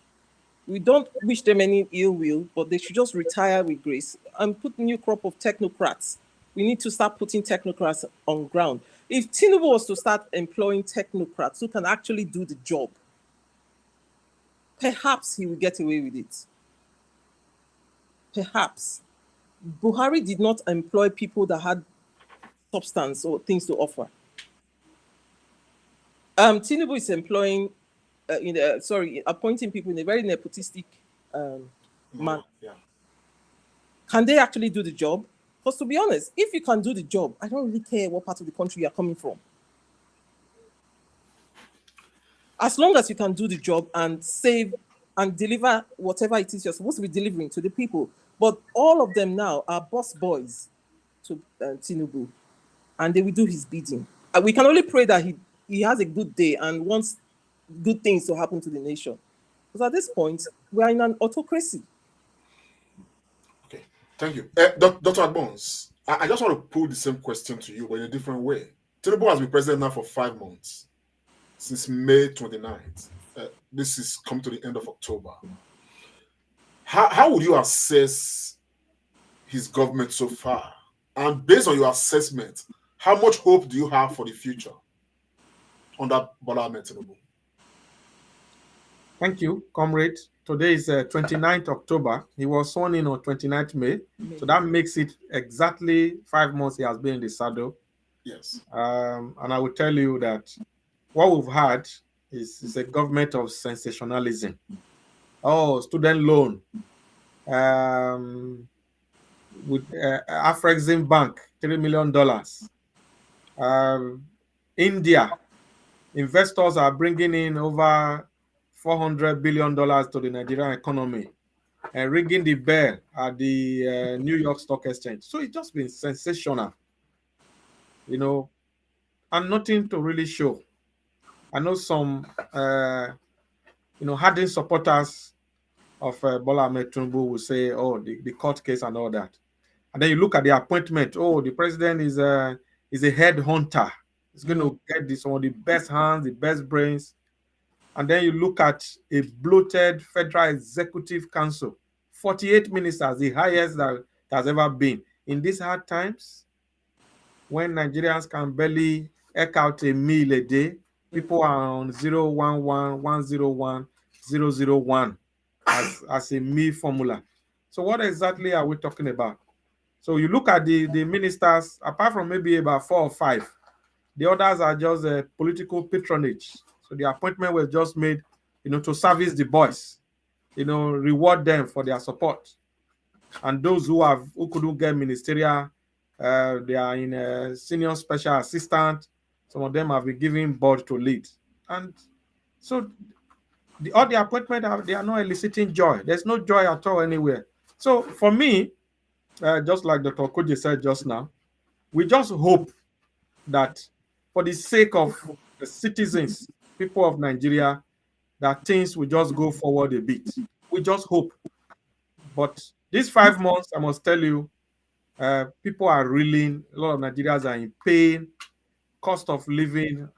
We don't wish them any ill will, but they should just retire with grace and put a new crop of technocrats. We need to start putting technocrats on ground. If Tinubu was to start employing technocrats who can actually do the job, perhaps he will get away with it. Perhaps. Buhari did not employ people that had substance or things to offer. Tinubu is employing, appointing people in a very nepotistic manner. Yeah. Can they actually do the job? Because to be honest, if you can do the job, I don't really care what part of the country you're coming from. As long as you can do the job and save and deliver whatever it is you're supposed to be delivering to the people. But all of them now are boss boys to Tinubu, and they will do his bidding. We can only pray that he has a good day and wants good things to happen to the nation. Because at this point, we are in an autocracy. Okay, thank you. Dr. Adbons, I just want to put the same question to you, but in a different way. Tinubu has been president now for 5 months, since May 29th. This is come to the end of October. How would you assess his government so far? And based on your assessment, how much hope do you have for the future under BOLA Tinubu? Thank you, comrade. Today is 29th October. He was sworn in on 29th May. So that makes it exactly 5 months he has been in the saddle. Yes. And I will tell you that what we've had is a government of sensationalism. Oh, student loan. With Afrexim Bank, $3 million. India, investors are bringing in over $400 billion to the Nigerian economy and ringing the bell at the New York Stock Exchange. So it's just been sensational, and nothing to really show. I know some, hardened supporters of Bola Tinubu will say, oh, the court case and all that. And then you look at the appointment. Oh, the president is a head hunter. He's going to get some of the best hands, the best brains. And then you look at a bloated Federal Executive Council, 48 ministers, the highest that has ever been. In these hard times, when Nigerians can barely eke out a meal a day, people are on 011, 101, 001 as a meal formula. So what exactly are we talking about? So you look at the ministers, apart from maybe about 4 or 5, the others are just a political patronage. So the appointment was just made, to service the boys, reward them for their support. And those who couldn't get ministerial, they are in a senior special assistant. Some of them have been given board to lead. And so all the appointment, they are not eliciting joy. There's no joy at all anywhere. So for me, just like Dr. Koji said just now, we just hope that for the sake of the citizens, people of Nigeria, that things will just go forward a bit. We just hope. But these 5 months, I must tell you, people are reeling. A lot of Nigerians are in pain. Cost of living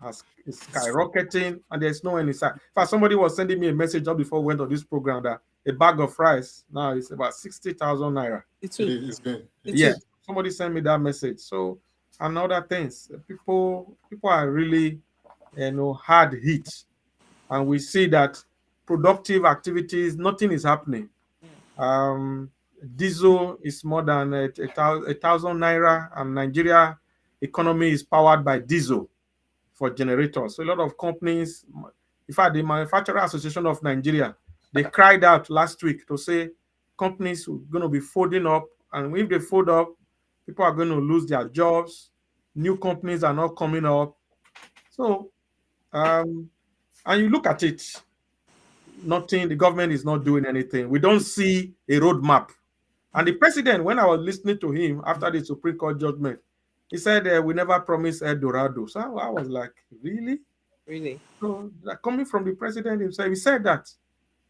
is skyrocketing, and there's no end in sight. In fact, somebody was sending me a message just before we went on this program that a bag of rice now is about 60,000 naira. It's been. Yeah, somebody sent me that message. So, and other things, people are really, hard hit, and we see that productive activities, nothing is happening. Diesel is more than 1,000 naira, and Nigeria economy is powered by diesel for generators. So a lot of companies, in fact, the Manufacturer Association of Nigeria, they cried out last week to say companies are going to be folding up, and if they fold up, people are going to lose their jobs. New companies are not coming up. So, and you look at it, nothing, the government is not doing anything. We don't see a roadmap. And the president, when I was listening to him after the Supreme Court judgment, he said, we never promised El Dorado. So I was like, really? Really? So coming from the president himself, he said that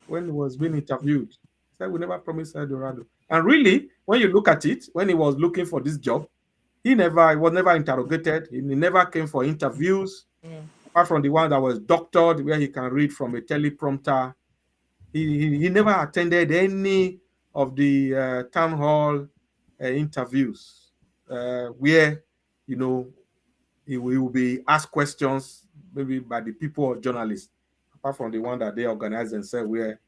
when he was being interviewed. He said, we never promised El Dorado. And really, when you look at it, when he was looking for this job, he was never interrogated. He never came for interviews, apart from the one that was doctored, where he can read from a teleprompter. He never attended any of the town hall interviews where, he will be asked questions maybe by the people or journalists, apart from the one that they organized themselves, where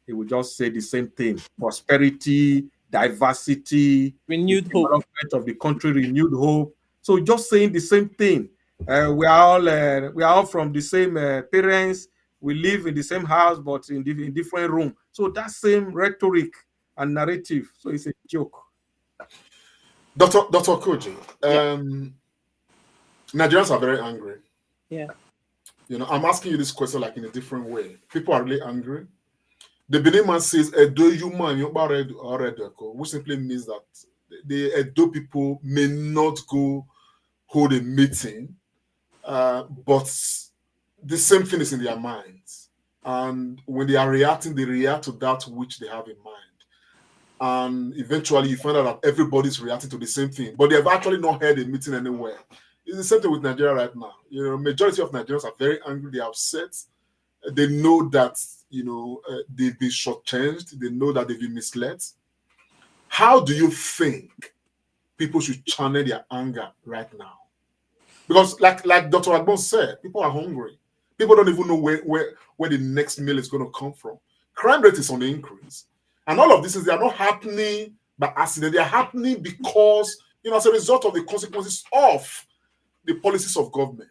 he will just say the same thing: prosperity, diversity, Renewed hope. development of the country, renewed hope. So just saying the same thing. We are all from the same parents. We live in the same house, but in different rooms. So that same rhetoric and narrative. So it's a joke. Dr. Koji, Nigerians are very angry. Yeah. I'm asking you this question like in a different way. People are really angry. The Benin man says, Edo human, which simply means that the Edo people may not go hold a meeting, but the same thing is in their minds. And when they are reacting, they react to that which they have in mind. And eventually you find out that everybody's reacting to the same thing, but they have actually not held a meeting anywhere. It's the same thing with Nigeria right now. Majority of Nigerians are very angry. They're upset. They know that, they've been shortchanged. They know that they've been misled. How do you think people should channel their anger right now? Because like Dr. Agbon said, people are hungry. People don't even know where the next meal is going to come from. Crime rate is on the increase. And all of this they are not happening by accident. They are happening because, as a result of the consequences of the policies of government.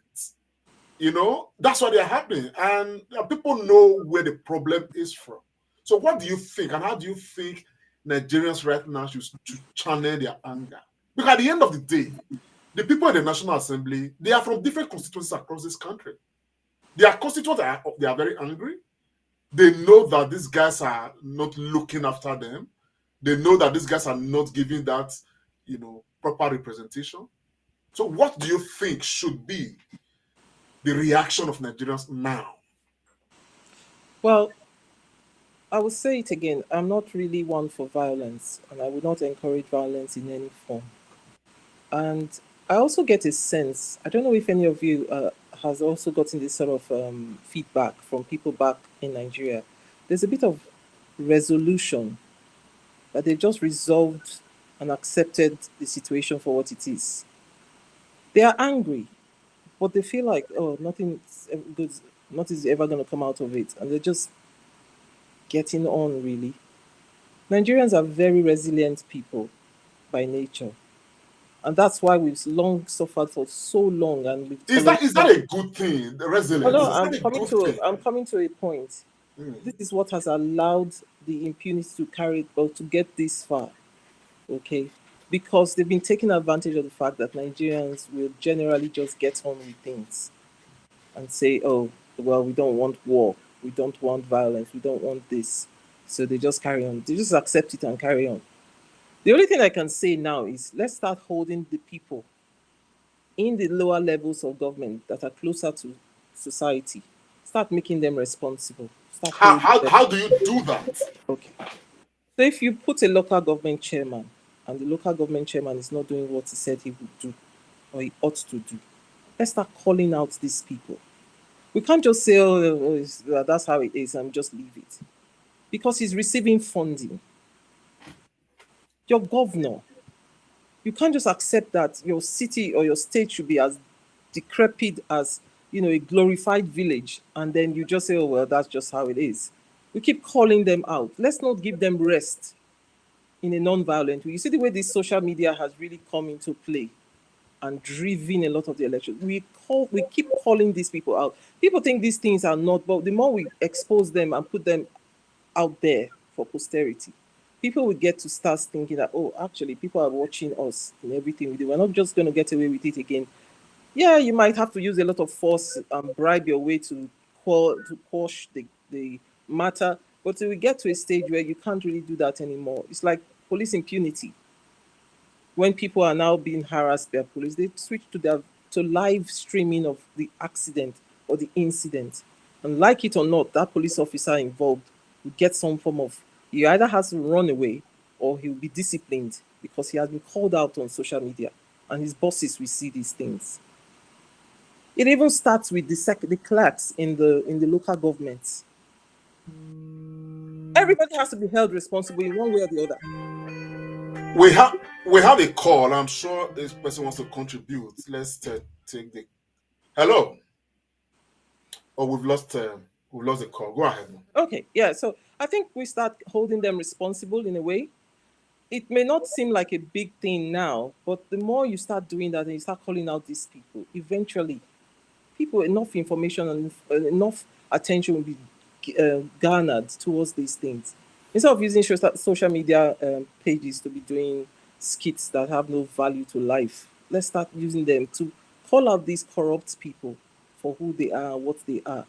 That's why they are happening. And people know where the problem is from. So what do you think? And how do you think Nigerians right now should channel their anger? Because at the end of the day, the people in the National Assembly, they are from different constituencies across this country. Their constituents, they are very angry. They know that these guys are not looking after them. They know that these guys are not giving that, proper representation. So what do you think should be the reaction of Nigerians now? Well, I will say it again. I'm not really one for violence, and I would not encourage violence in any form. And I also get a sense, I don't know if any of you has also gotten this sort of feedback from people back in Nigeria. There's a bit of resolution that they've just resolved and accepted the situation for what it is. They are angry, but they feel like, oh, nothing's good, nothing's ever going to come out of it. And they're just getting on, really. Nigerians are very resilient people by nature. And that's why we've long suffered for so long, and we've Is that a good thing? The resilience, no, is that a good thing? I'm coming to a point. This is what has allowed the impunity to carry or to get this far. Okay. Because they've been taking advantage of the fact that Nigerians will generally just get on with things and say, oh, well, we don't want war, we don't want violence, we don't want this. So they just carry on. They just accept it and carry on. The only thing I can say now is let's start holding the people in the lower levels of government that are closer to society. Start making them responsible. Start holding them. How do you do that? Okay. So if you put a local government chairman and the local government chairman is not doing what he said he would do or he ought to do, let's start calling out these people. We can't just say, that's how it is and just leave it. Because he's receiving funding. Your governor, you can't just accept that your city or your state should be as decrepit as a glorified village, and then you just say, oh well, that's just how it is. We keep calling them out. Let's not give them rest in a non-violent way. You see the way this social media has really come into play and driven a lot of the elections. We keep calling these people out. People think these things are not, but the more we expose them and put them out there for posterity, people will get to start thinking that, oh, actually, people are watching us in everything we do. We're not just going to get away with it again. Yeah, you might have to use a lot of force and bribe your way to quash the matter, but we get to a stage where you can't really do that anymore. It's like police impunity. When people are now being harassed by police, they switch to live streaming of the accident or the incident. And like it or not, that police officer involved will get some form of, he either has to run away or he'll be disciplined because he has been called out on social media and his bosses will see these things. It even starts with the clerks in the local governments. Everybody has to be held responsible in one way or the other. We have a call. I'm sure this person wants to contribute. Let's take the hello. Oh, we've lost the call. Go ahead. Okay, yeah. So I think we start holding them responsible in a way. It may not seem like a big thing now, but the more you start doing that and you start calling out these people, eventually, enough information and enough attention will be garnered towards these things. Instead of using social media pages to be doing skits that have no value to life, let's start using them to call out these corrupt people for who they are, what they are,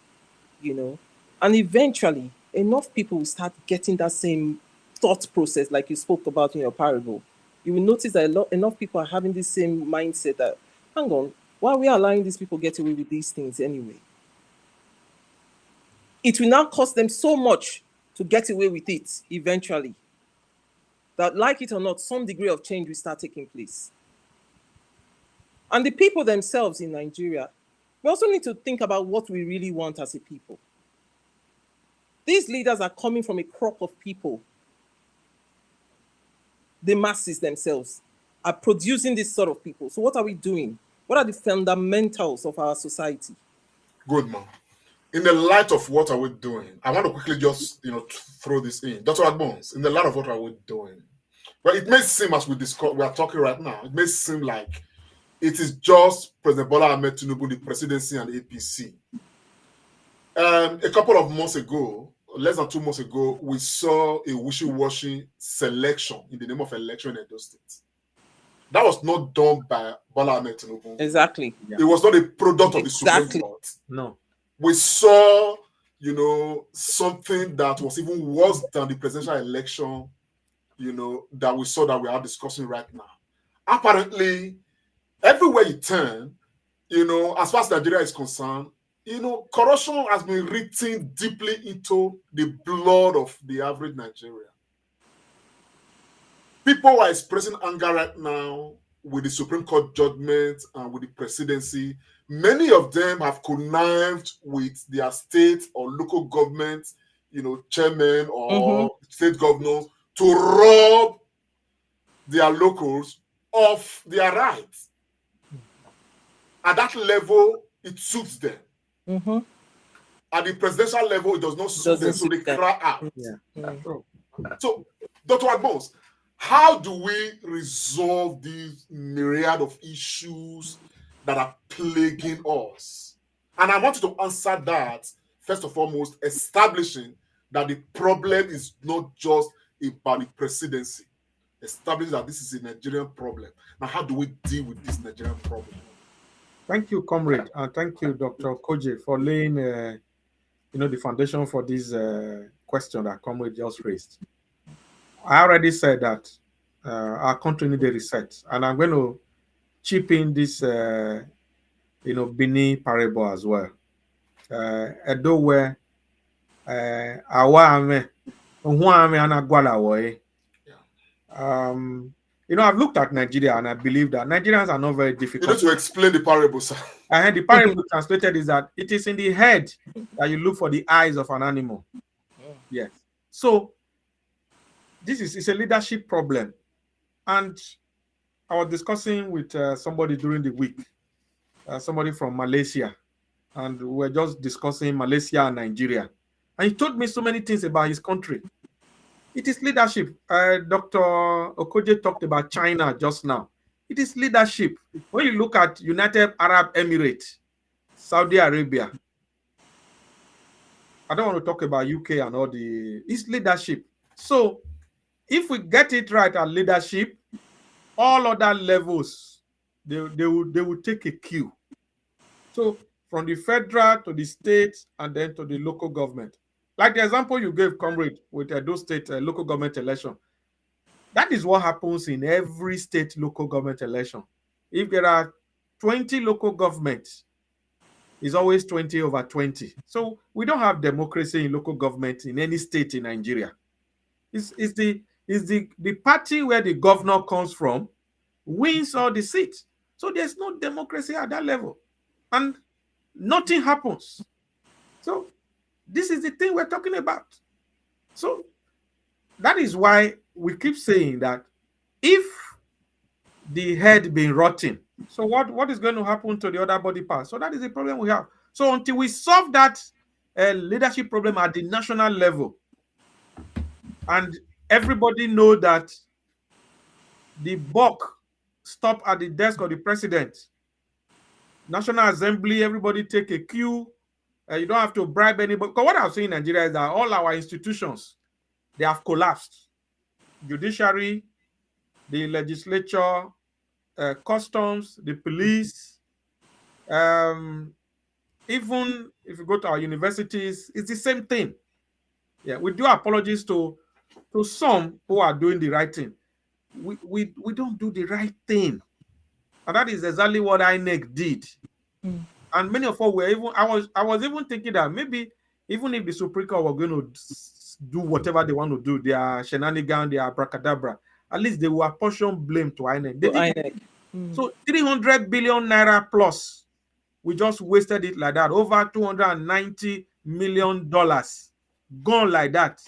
And eventually, enough people will start getting that same thought process like you spoke about in your parable. You will notice that enough people are having this same mindset that, hang on, why are we allowing these people get away with these things anyway? It will now cost them so much to get away with it eventually that, like it or not, some degree of change will start taking place. And the people themselves in Nigeria, we also need to think about what we really want as a people. These leaders are coming from a crop of people. The masses themselves are producing this sort of people. So what are we doing? What are the fundamentals of our society? Good, man. In the light of what are we doing, I want to quickly just throw this in. Dr. Adbones, in the light of what are we doing? Well, it may seem, as we are talking right now, it may seem like it is just President Bola Ahmed Tinubu, the presidency and APC. A couple of months ago, less than 2 months ago, we saw a wishy-washy selection in the name of election in Edo State. That was not done by Bola Ahmed Tinubu. Exactly. It was not a product of the Supreme Court. No. We saw, something that was even worse than the presidential election, that we saw that we are discussing right now. Apparently, everywhere you turn, as far as Nigeria is concerned, corruption has been written deeply into the blood of the average Nigerian. People are expressing anger right now with the Supreme Court judgment and with the presidency. Many of them have connived with their state or local government, chairman or state governors to rob their locals of their rights. At that level, it suits them. At the presidential level, it does not suit them, so they cry out. So, Dr. Agbons, how do we resolve these myriad of issues that are plaguing us? And I want you to answer that, first and foremost, establishing that the problem is not just about the presidency. Establishing that this is a Nigerian problem. Now, how do we deal with this Nigerian problem? Thank you, comrade, and thank you, Dr. Koje, for laying, the foundation for this question that comrade just raised. I already said that our country needs a reset, and I'm going to chip in this, Bini parable as well. Edo where I've looked at Nigeria and I believe that Nigerians are not very difficult. You need to explain the parable, sir. And the parable translated is that it is in the head that you look for the eyes of an animal. Yes. So it's a leadership problem. And I was discussing with somebody during the week, somebody from Malaysia, and we were just discussing Malaysia and Nigeria. And he told me so many things about his country. It is leadership. Dr. Okoje talked about China just now. It is leadership. When you look at United Arab Emirates, Saudi Arabia, I don't want to talk about UK and all it's leadership. So if we get it right at leadership, all other levels, they will take a cue. So from the federal to the state and then to the local government. Like the example you gave, comrade, with Edo State local government election. That is what happens in every state local government election. If there are 20 local governments, it's always 20 over 20. So we don't have democracy in local government in any state in Nigeria. It's the party where the governor comes from wins all the seats. So there's no democracy at that level. And nothing happens. So this is the thing we're talking about. So that is why we keep saying that if the head been rotting, so what is going to happen to the other body parts? So that is the problem we have. So until we solve that leadership problem at the national level, and everybody know that the buck stop at the desk of the president, National Assembly, everybody take a cue. You don't have to bribe anybody. Because what I'm saying in Nigeria is that all our institutions, they have collapsed. Judiciary, the legislature, customs, the police, even if you go to our universities, it's the same thing. Yeah, we do apologies to some who are doing the right thing. We don't do the right thing. And that is exactly what INEC did. And many of us were even, I was even thinking that maybe even if the Supreme Court were going to do whatever they want to do, their shenanigans, their abracadabra, at least they will apportion blame to INEC. So 300 billion naira plus, we just wasted it like that. Over $290 million gone like that.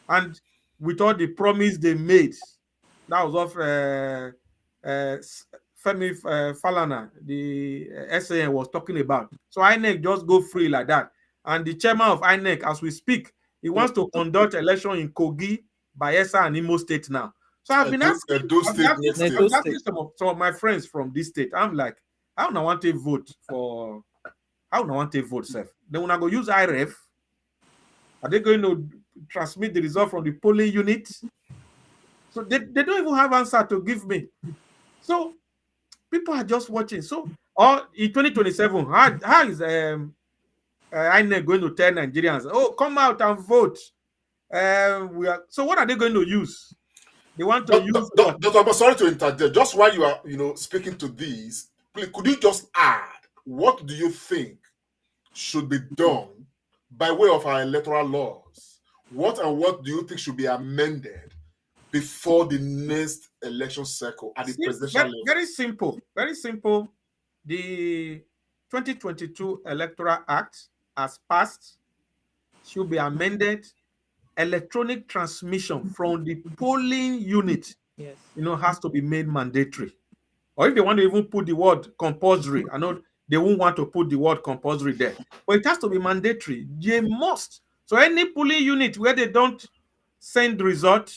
And with all the promise they made, that was of Femi Falana, the SAN was talking about. So INEC just go free like that. And the chairman of INEC, as we speak, he wants to conduct election in Kogi, Bayelsa, and Imo State now. So I've been asking some of my friends from this state. I'm like, how do I want to vote for? How do I want to vote, Seth? Then when I go use IREF, are they going to transmit the result from the polling unit? So they don't even have answer to give me. So people are just watching. So in 2027, how is INEC going to tell Nigerians, oh, come out and vote? So what are they going to use? They want to use. Doctor, I'm sorry to interject. Just while you are, speaking to these, please, could you just add what do you think should be done by way of our electoral laws? What do you think should be amended before the next election cycle at the presidential level? Very simple. Very simple. The 2022 Electoral Act, as passed, should be amended. Electronic transmission from the polling unit, has to be made mandatory. Or if they want to even put the word compulsory, I know they won't want to put the word compulsory there, but it has to be mandatory. They must. So any polling unit where they don't send the result,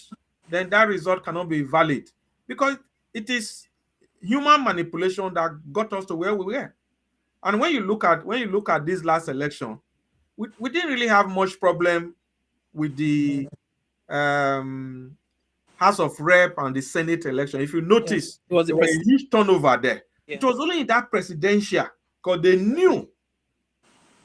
then that result cannot be valid, because it is human manipulation that got us to where we were. And when you look at this last election, we didn't really have much problem with the House of Rep and the Senate election. If you notice, It was there was a huge turnover there. Yeah. It was only in that presidential, because they knew.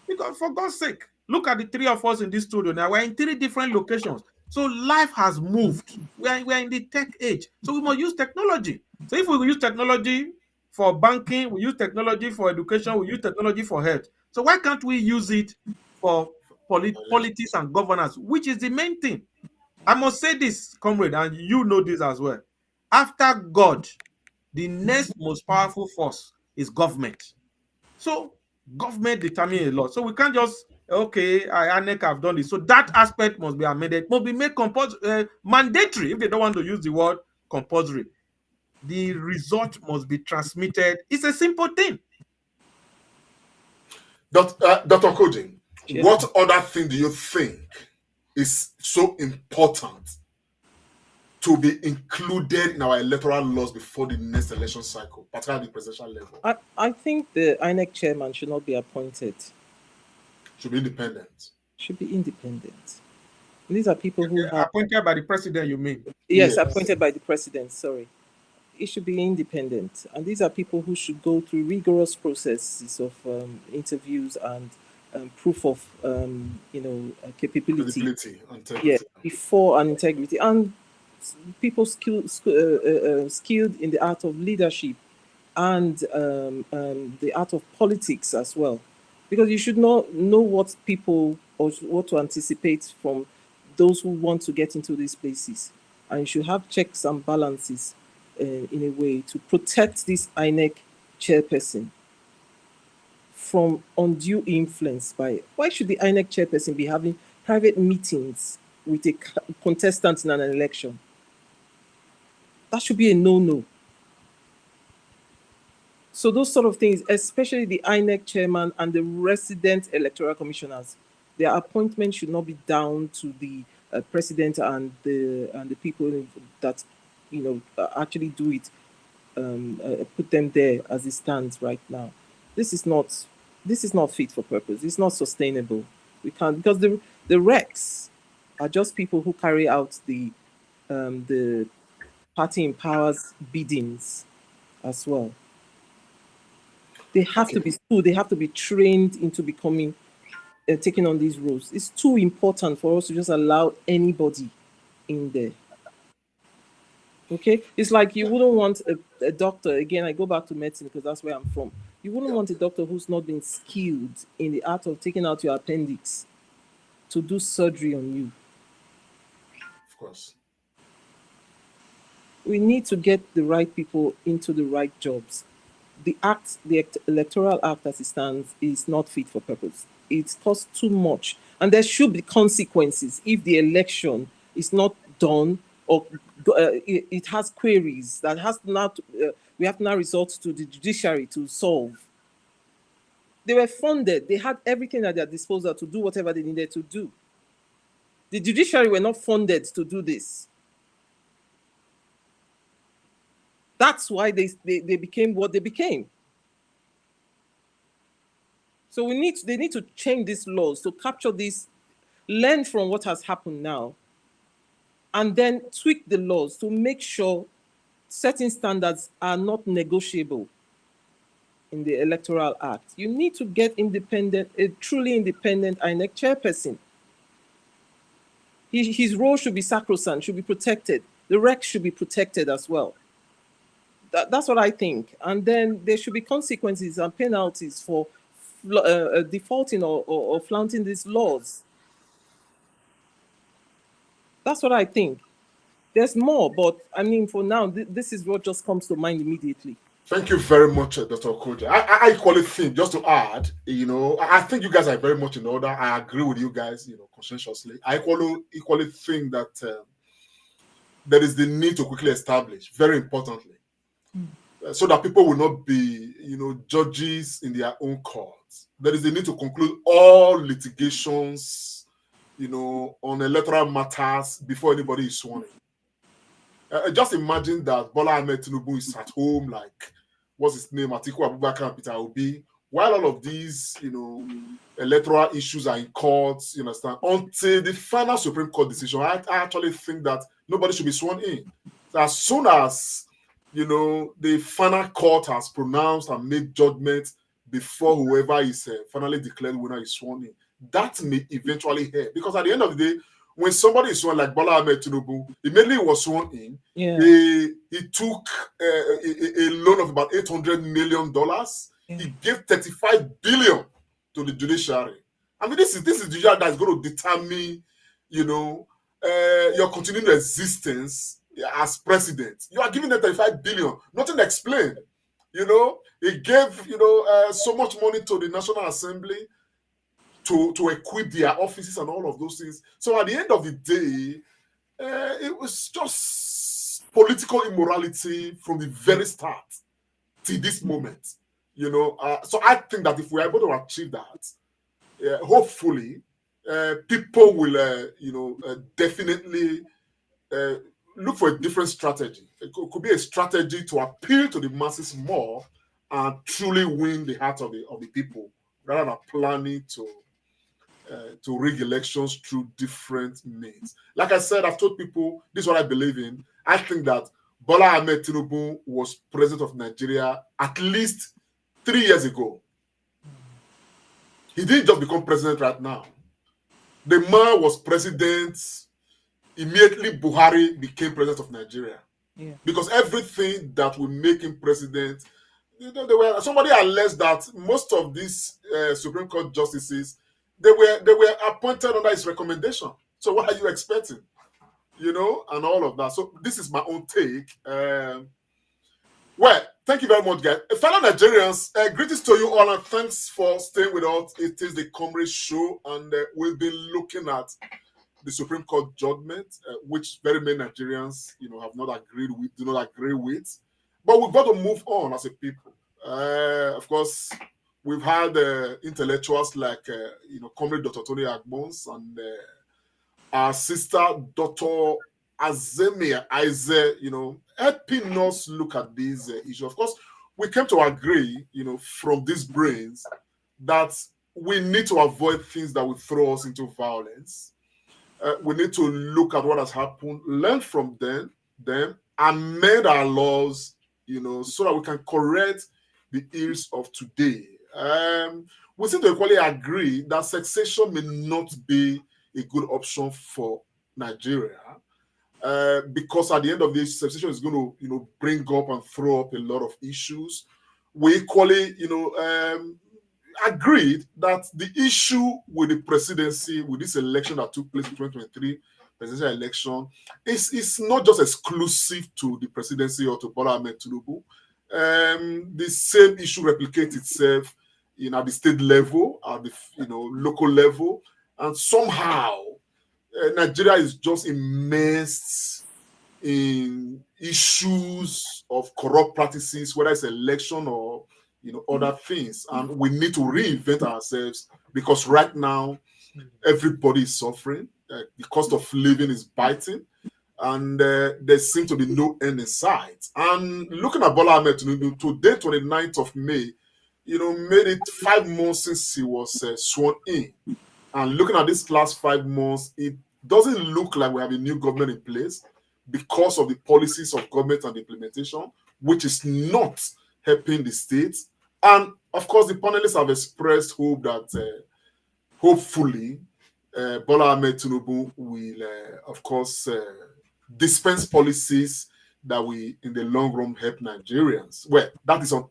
Because for God's sake, look at the three of us in this studio now. We're in 3 different locations. So life has moved. We're in the tech age. So we must use technology. So if we use technology for banking, we use technology for education, we use technology for health. So why can't we use it for politics and governance, which is the main thing? I must say this, comrade, and you know this as well. After God, the next most powerful force is government. So government determines a lot. So we can't just, okay, INEC have done this. So that aspect must be amended, must be made mandatory if they don't want to use the word compulsory. The result must be transmitted. It's a simple thing. Dr. Kojin, Yes. what other thing do you think is so important to be included in our electoral laws before the next election cycle, particularly the presidential level? I think the INEC chairman should not be appointed. Should be independent. Should be independent. These are people who have Appointed by the president, you mean? yes, Yes. appointed by the president. Sorry, it should be independent, and these are people who should go through rigorous processes of interviews and proof of capability. Credibility, integrity. Yeah, before and integrity, and people skilled in the art of leadership and the art of politics as well, because you should not know what people or what to anticipate from those who want to get into these places, and you should have checks and balances in a way to protect this INEC chairperson from undue influence by. Why should the INEC chairperson be having private meetings with a contestant in an election? That should be a no-no. So those sort of things, especially the INEC chairman and the resident electoral commissioners, their appointment should not be down to the president and the people that actually do it, put them there as it stands right now. This is not fit for purpose. It's not sustainable. We can't, because the recs are just people who carry out the party in power's biddings as well. They have to be schooled. They have to be trained into becoming taking on these roles. It's too important for us to just allow anybody in there. Okay, it's like you wouldn't want a doctor. Again, I go back to medicine because that's where I'm from. You wouldn't want a doctor who's not been skilled in the art of taking out your appendix to do surgery on you. Of course. We need to get the right people into the right jobs. The electoral act as it stands is not fit for purpose. It costs too much, and there should be consequences if the election is not done or it has queries that has not. We have to now resort to the judiciary to solve. They were funded. They had everything at their disposal to do whatever they needed to do. The judiciary were not funded to do this. That's why they became what they became. So they need to change these laws to capture this, learn from what has happened now, and then tweak the laws to make sure certain standards are not negotiable in the Electoral Act. You need to get a truly independent INEC chairperson. His role should be sacrosanct, should be protected. The REC should be protected as well. That's what I think. And then there should be consequences and penalties for defaulting or flaunting these laws. That's what I think. There's more, but I mean, for now, this is what just comes to mind immediately. Thank you very much, Dr. Okoja. I equally think, just to add, I think you guys are very much in order. I agree with you guys, conscientiously. I equally think that there is the need to quickly establish, very importantly, so that people will not be, judges in their own courts. There is the need to conclude all litigations, on electoral matters before anybody is sworn in. Just imagine that Bola Ahmed Tinubu is at home, like, what's his name, Atiku Abubakar and Peter Obi, while all of these, electoral issues are in courts, you understand, until the final Supreme Court decision. I actually think that nobody should be sworn in. So as soon as, the final court has pronounced and made judgment before whoever is finally declared winner is sworn in, that may eventually help. Because at the end of the day, when somebody is sworn, like Bola Ahmed Tinubu, immediately was sworn in, he took a loan of about $800 million. He gave 35 billion to the judiciary. I mean, this is the judiciary that is going to determine, your continuing existence as president. You are giving them 35 billion, nothing explained. He gave, so much money to the National Assembly to equip their offices and all of those things. So at the end of the day, it was just political immorality from the very start to this moment. So I think that if we're able to achieve that, hopefully, people will, definitely look for a different strategy. It could be a strategy to appeal to the masses more and truly win the heart of the people, rather than planning to rig elections through different means. Like I said, I've told people this is what I believe in. I think that Bola Ahmed Tinubu was president of Nigeria at least 3 years ago. He didn't just become president right now. The man was president immediately. Buhari became president of Nigeria. Because everything that will make him president, somebody alleged that most of these Supreme Court justices, they were appointed under his recommendation. So what are you expecting? And all of that. So this is my own take. Well, thank you very much, guys. Fellow Nigerians, greetings to you all, and thanks for staying with us. It is the Comrade Show, and we've been looking at the Supreme Court judgment, which very many Nigerians, have not agreed with, do not agree with. But we've got to move on as a people. Of course, we've had intellectuals like, Comrade Dr. Tony Agbons and our sister, Dr. Azemia Aize, helping us look at these issues. Of course, we came to agree, from these brains that we need to avoid things that will throw us into violence. We need to look at what has happened, learn from them, amend our laws, so that we can correct the ills of today. We seem to equally agree that succession may not be a good option for Nigeria, because at the end of this, succession is going to, bring up and throw up a lot of issues. We equally, agreed that the issue with the presidency, with this election that took place in 2023 presidential election, is not just exclusive to the presidency or to Bola Ahmed Tinubu. The same issue replicates itself at the state level, at the local level, and somehow Nigeria is just immersed in issues of corrupt practices, whether it's election or other things, and we need to reinvent ourselves, because right now everybody is suffering. The cost of living is biting, and there seems to be no end in sight. And looking at Bola Ahmed Tinubu today, 29th of May, made it 5 months since he was sworn in. And looking at this last 5 months, it doesn't look like we have a new government in place because of the policies of government and implementation, which is not helping the states. And of course, the panelists have expressed hope that hopefully Bola Ahmed Tinubu will, of course, dispense policies that we, in the long run, help Nigerians. Well, that is on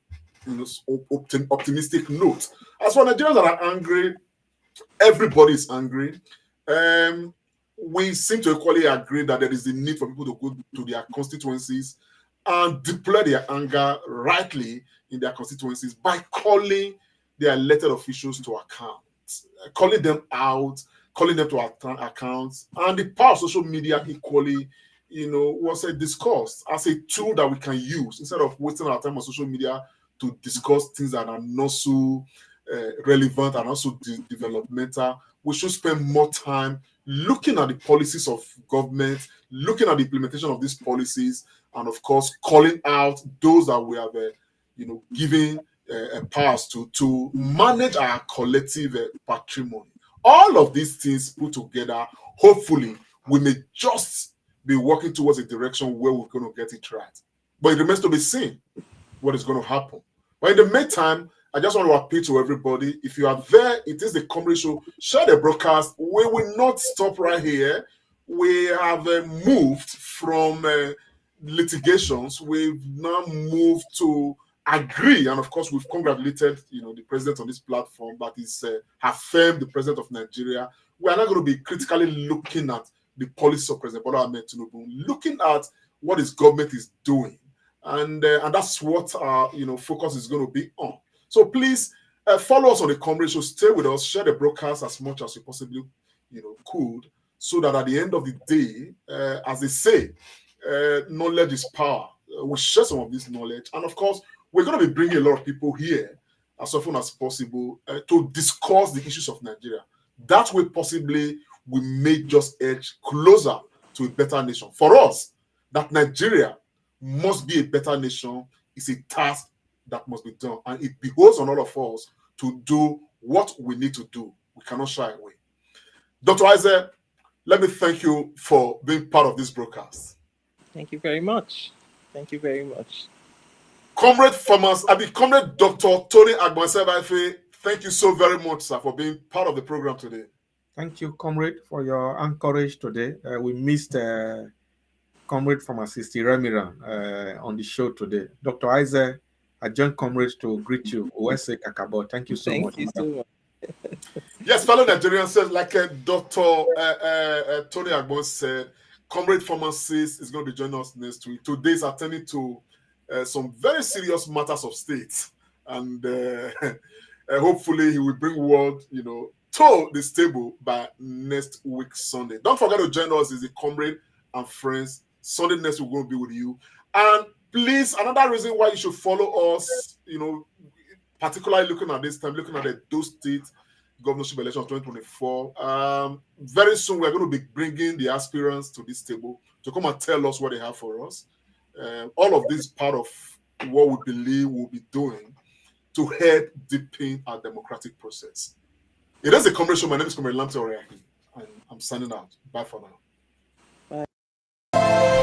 optimistic note. As for Nigerians that are angry, everybody is angry. We seem to equally agree that there is the need for people to go to their constituencies and deploy their anger rightly in their constituencies by calling their elected officials to account, calling them out, calling them to accounts, and the power of social media equally, was discussed as a tool that we can use instead of wasting our time on social media to discuss things that are not so relevant and also developmental. We should spend more time looking at the policies of government, looking at the implementation of these policies, and of course, calling out those that we have, giving powers to manage our collective patrimony. All of these things put together, hopefully, we may just be working towards a direction where we're going to get it right. But it remains to be seen what is going to happen. But in the meantime, I just want to appeal to everybody. If you are there, it is the Comedy Show. Share the broadcast. We will not stop right here. We have moved from litigations. We've now moved to agree. And of course, we've congratulated the president on this platform that is affirmed the president of Nigeria. We are not going to be critically looking at the policies of President BOLA Tinubu, looking at what his government is doing. And that's what our focus is going to be on. So please follow us on the Comedy Show. Stay with us. Share the broadcast as much as you possibly could, so that at the end of the day, as they say, knowledge is power. We share some of this knowledge, and of course, we're going to be bringing a lot of people here as often as possible to discuss the issues of Nigeria. That way, possibly, we may just edge closer to a better nation. For us, that Nigeria must be a better nation is a task that must be done, and it behoves on all of us to do what we need to do. We cannot shy away. Dr. Isaac, let me thank you for being part of this broadcast. Thank you very much. Thank you very much. Comrade Comrade Dr. Tony Agbansebafe, thank you so very much, sir, for being part of the program today. Thank you, Comrade, for your encourage today. We missed Comrade Pharmacist Remiran on the show today. Dr. Isaac, I join comrades to greet you. Owese Kakabo. Thank you so much. Thank you so much. Yes, fellow Nigerians, said, like Dr. Tony Agbon said, Comrade Pharmacist is going to be joining us next week. Today is attending to some very serious matters of state, and hopefully he will bring word, to this table by next week Sunday. Don't forget to join us. Is the Comrade and Friends. Sunday next week we're going to be with you. And please, another reason why you should follow us, particularly looking at this time, looking at the Edo State governorship election of 2024. Very soon, we're going to be bringing the aspirants to this table to come and tell us what they have for us. All of this part of what we believe we'll be doing to help deepen our democratic process. It is a Comrade Show. My name is Comrade Lamte Oriaki, and I'm signing out. Bye for now. Bye.